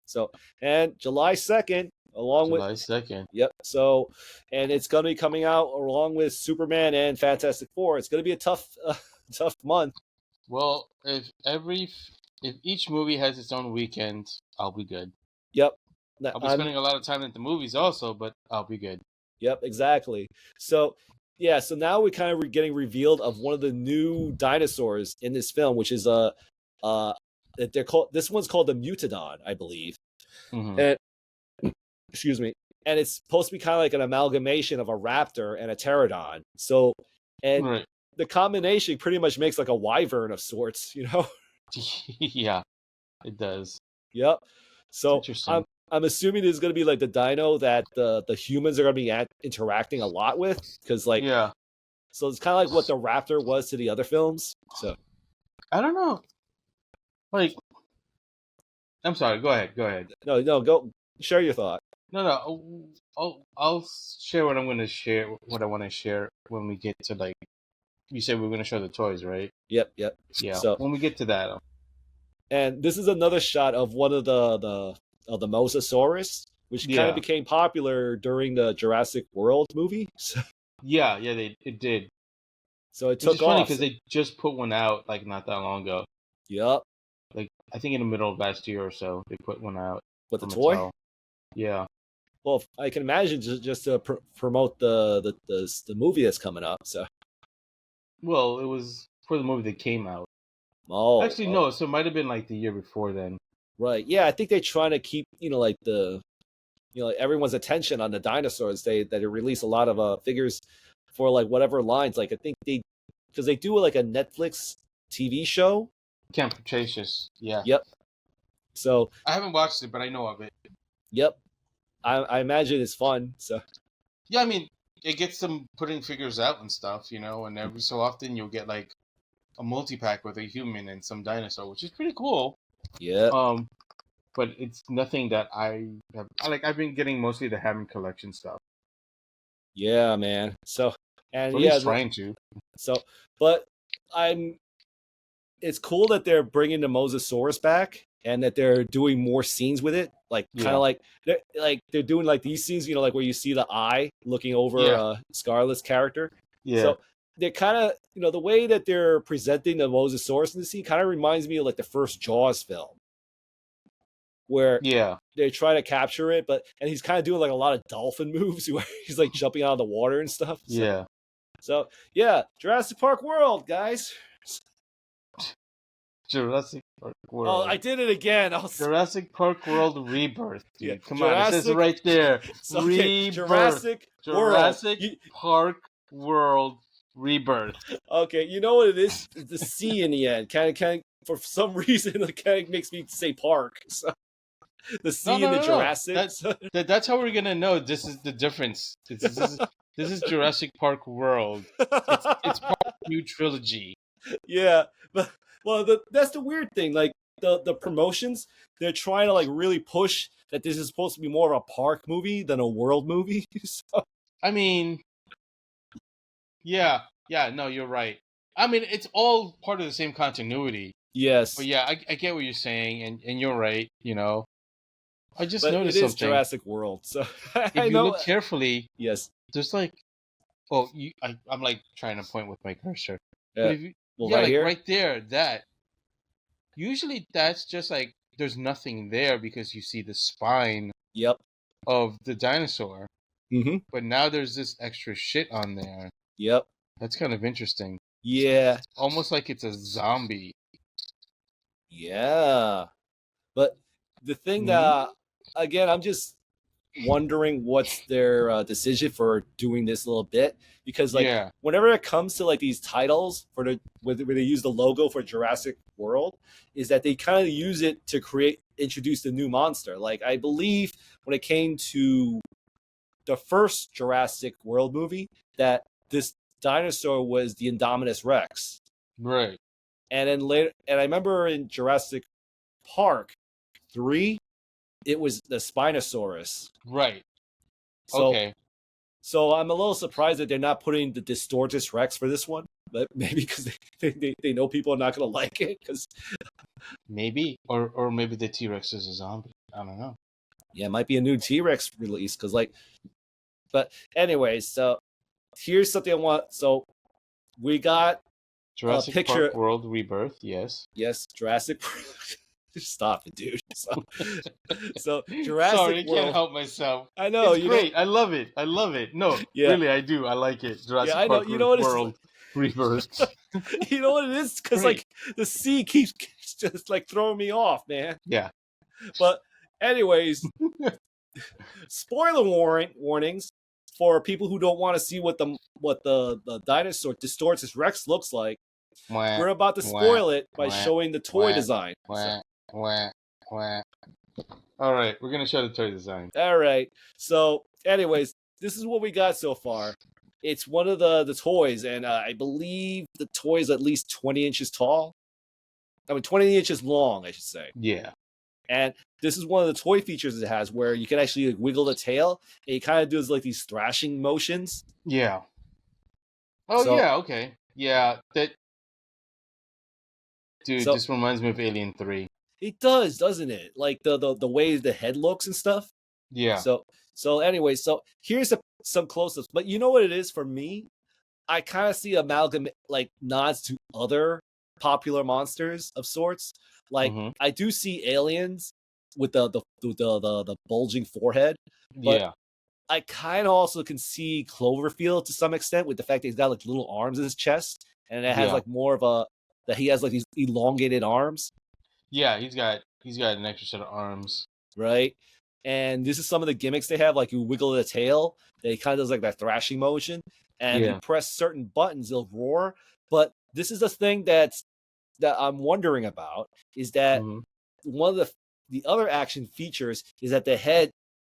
So and July 2nd.
July 2nd.
Yep. So, and it's going to be coming out along with Superman and Fantastic Four. It's going to be a tough month.
Well, if each movie has its own weekend, I'll be good.
Yep.
I'll be spending a lot of time at the movies also, but I'll be good.
Yep, exactly. So, yeah. So now we're kind of getting revealed of one of the new dinosaurs in this film, which is they're called. This one's called the Mutodon, I believe.
Mm-hmm.
And excuse me. And it's supposed to be kind of like an amalgamation of a raptor and a pterodon. So, and the combination pretty much makes like a wyvern of sorts,
Yeah, it does.
Yep. So I'm assuming this is going to be like the dino that the humans are going to be interacting a lot with, because like So it's kind of like what the raptor was to the other films. So
I don't know. Like, I'm sorry. Go ahead.
No, go share your thought.
No. I'll share what I'm going to share. What I want to share when we get to like. You said we're going to show the toys, right?
Yep.
Yeah.
So
when we get to that.
And this is another shot of one of the Mosasaurus, which kind of became popular during the Jurassic World movie. So,
it did.
So it took off.
Funny because they just put one out like not that long ago.
Yep.
Like I think in the middle of last year or so, they put one out.
What, the toy?
Mattel. Yeah.
Well, I can imagine just to promote the movie that's coming up. So.
Well, it was for the movie that came out.
Oh,
actually, no. So it might have been like the year before then.
Right. Yeah, I think they're trying to keep like everyone's attention on the dinosaurs. They release a lot of figures for like whatever lines. Like I think because they do like a Netflix TV show.
Camp Cretaceous. Yeah.
Yep. So
I haven't watched it, but I know of it.
Yep. I imagine it's fun. So.
Yeah, I mean, it gets them putting figures out and stuff, and every so often you'll get like a multi-pack with a human and some dinosaur, which is pretty cool.
Yeah.
But it's nothing that I have. I've been getting mostly the Hammond collection stuff.
Yeah, man. So and
at least trying to.
So, but it's cool that they're bringing the Mosasaurus back and that they're doing more scenes with it. Like kind of like they're doing like these scenes, like where you see the eye looking over Scarlett's character.
Yeah.
So they're kind of, the way that they're presenting the Mosasaurus in the scene kind of reminds me of like the first Jaws film, where they try to capture it, and he's kind of doing like a lot of dolphin moves where he's like jumping out of the water and stuff. So, So Jurassic Park World, guys.
Jurassic Park
Oh,
World.
I did it again.
Jurassic Park World Rebirth, dude.
Yeah,
Come on, it says it right there.
So, okay,
Rebirth. Jurassic
World.
Park World Rebirth.
Okay, you know what it is? The C in the end kind of for some reason it kind of makes me say park. So the C in the Jurassic.
That's how we're gonna know this is the difference. This is Jurassic Park World. It's part of the new trilogy.
Yeah, but that's the weird thing. Like the promotions, they're trying to like really push that this is supposed to be more of a park movie than a world movie. So.
I mean, yeah, no, you're right. I mean, it's all part of the same continuity.
Yes.
But yeah, I get what you're saying, and you're right. You know, I just noticed
it is
something.
Jurassic World, so
if you look carefully,
yes,
there's like, oh, I'm like trying to point with my cursor.
Yeah.
But if you,
well,
yeah,
right
like
here,
right there, that usually that's just like there's nothing there because you see the spine.
Yep.
Of the dinosaur.
Mm-hmm.
But now there's this extra shit on there.
Yep.
That's kind of interesting.
Yeah.
It's almost like it's a zombie.
Yeah. But the thing that, again, I'm just wondering what's their decision for doing this little bit, because like whenever it comes to like these titles for where they use the logo for Jurassic World, is that they kind of use it to introduce the new monster. Like I believe when it came to the first Jurassic World movie, that this dinosaur was the Indominus Rex,
right?
And then later, and I remember in Jurassic Park 3, it was the Spinosaurus.
Right.
So,
okay.
So I'm a little surprised that they're not putting the Distortus Rex for this one, but maybe because they know people are not going to like it. Cause...
Maybe, or maybe the T-Rex is a zombie. I don't know.
Yeah, it might be a new T-Rex release because like, but anyways, so here's something I want. So we got
Jurassic
a picture.
Park World Rebirth. Yes.
Jurassic. Stop it, dude. So Jurassic
Sorry, I
World.
can't help myself.
I know.
It's great. I love it. No, really, I do. I like it. Jurassic Park World Rebirth.
You know what it is? Because like the C keeps just like throwing me off, man.
Yeah.
But anyways, spoiler warnings for people who don't want to see what the dinosaur Distortus Rex looks like. We're about to spoil it by showing the toy design.
All right, we're gonna show the toy design.
All right. So, anyways, this is what we got so far. It's one of the toys, and I believe the toy is at least 20 inches tall. I mean, 20 inches long, I should say.
Yeah.
And this is one of the toy features it has, where you can actually like, wiggle the tail, and it kind of does like these thrashing motions.
Yeah. Oh yeah. Okay. Yeah. That. Dude, this reminds me of Alien 3.
It does, doesn't it? Like the way the head looks and stuff.
Yeah.
So anyway, so here's some close-ups. But you know what it is for me? I kind of see amalgam like nods to other popular monsters of sorts. Like I do see aliens with the bulging forehead. But
yeah.
I kind of also can see Cloverfield to some extent with the fact that he's got like little arms in his chest, and it has like more of that he has like these elongated arms.
Yeah, he's got an extra set of arms.
Right? And this is some of the gimmicks they have, like you wiggle the tail, they kind of does like that thrashing motion, and you press certain buttons, they'll roar. But this is the thing that I'm wondering about, is that one of the other action features is that the head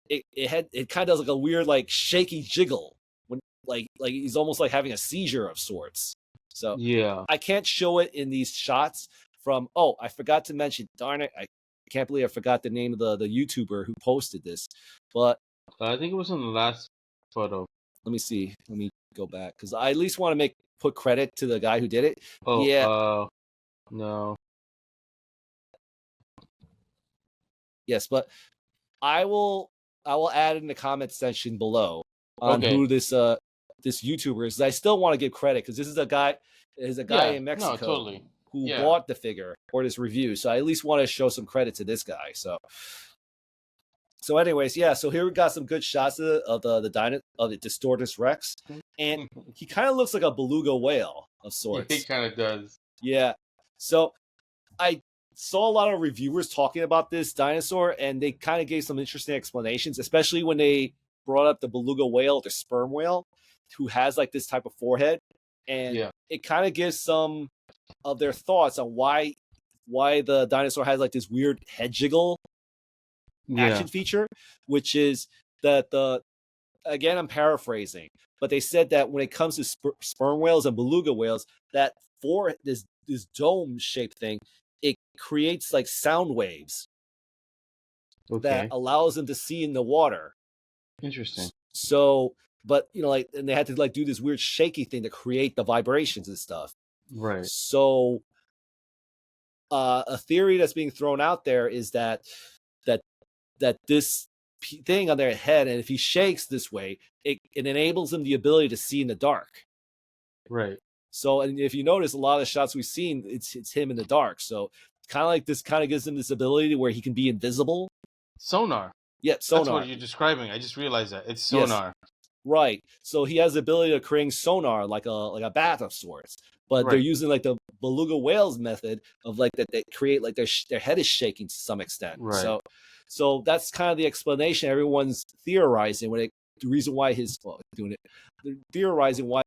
it kind of does like a weird like shaky jiggle when like he's almost like having a seizure of sorts. So I can't show it in these shots from. Oh, I forgot to mention. Darn it! I can't believe I forgot the name of the YouTuber who posted this. But
I think it was on the last photo.
Let me see. Let me go back because I at least want to put credit to the guy who did it.
Oh yeah. No.
Yes, but I will add in the comment section below on who this YouTuber is. I still want to give credit because this is a guy in Mexico who bought the figure for this review. So I at least want to show some credit to this guy. So anyways, so here we got some good shots of the Distortus Rex, and he kind of looks like a beluga whale of sorts.
He kind of does.
Yeah. So I saw a lot of reviewers talking about this dinosaur, and they kind of gave some interesting explanations, especially when they brought up the beluga whale, the sperm whale, who has like this type of forehead, and
Yeah.
it kind of gives some of their thoughts on why the dinosaur has like this weird head jiggle action feature, which is that again, I'm paraphrasing, but they said that when it comes to sperm whales and beluga whales, that for this dome shaped thing, it creates like sound waves that allows them to see in the water.
Interesting.
So, but like, and they had to like do this weird shaky thing to create the vibrations and stuff.
Right.
So, a theory that's being thrown out there is that this thing on their head, and if he shakes this way, it enables him the ability to see in the dark.
Right.
So, and if you notice, a lot of the shots we've seen, it's him in the dark. So, kind of like this kind of gives him this ability where he can be invisible.
Sonar.
Yeah, sonar.
That's what you're describing. I just realized that it's sonar.
Yes. Right. So he has the ability of creating sonar like a bat of sorts. But they're using like the beluga whales method of like that they create like their head is shaking to some extent.
Right.
So that's kind of the explanation everyone's theorizing the reason why they're theorizing why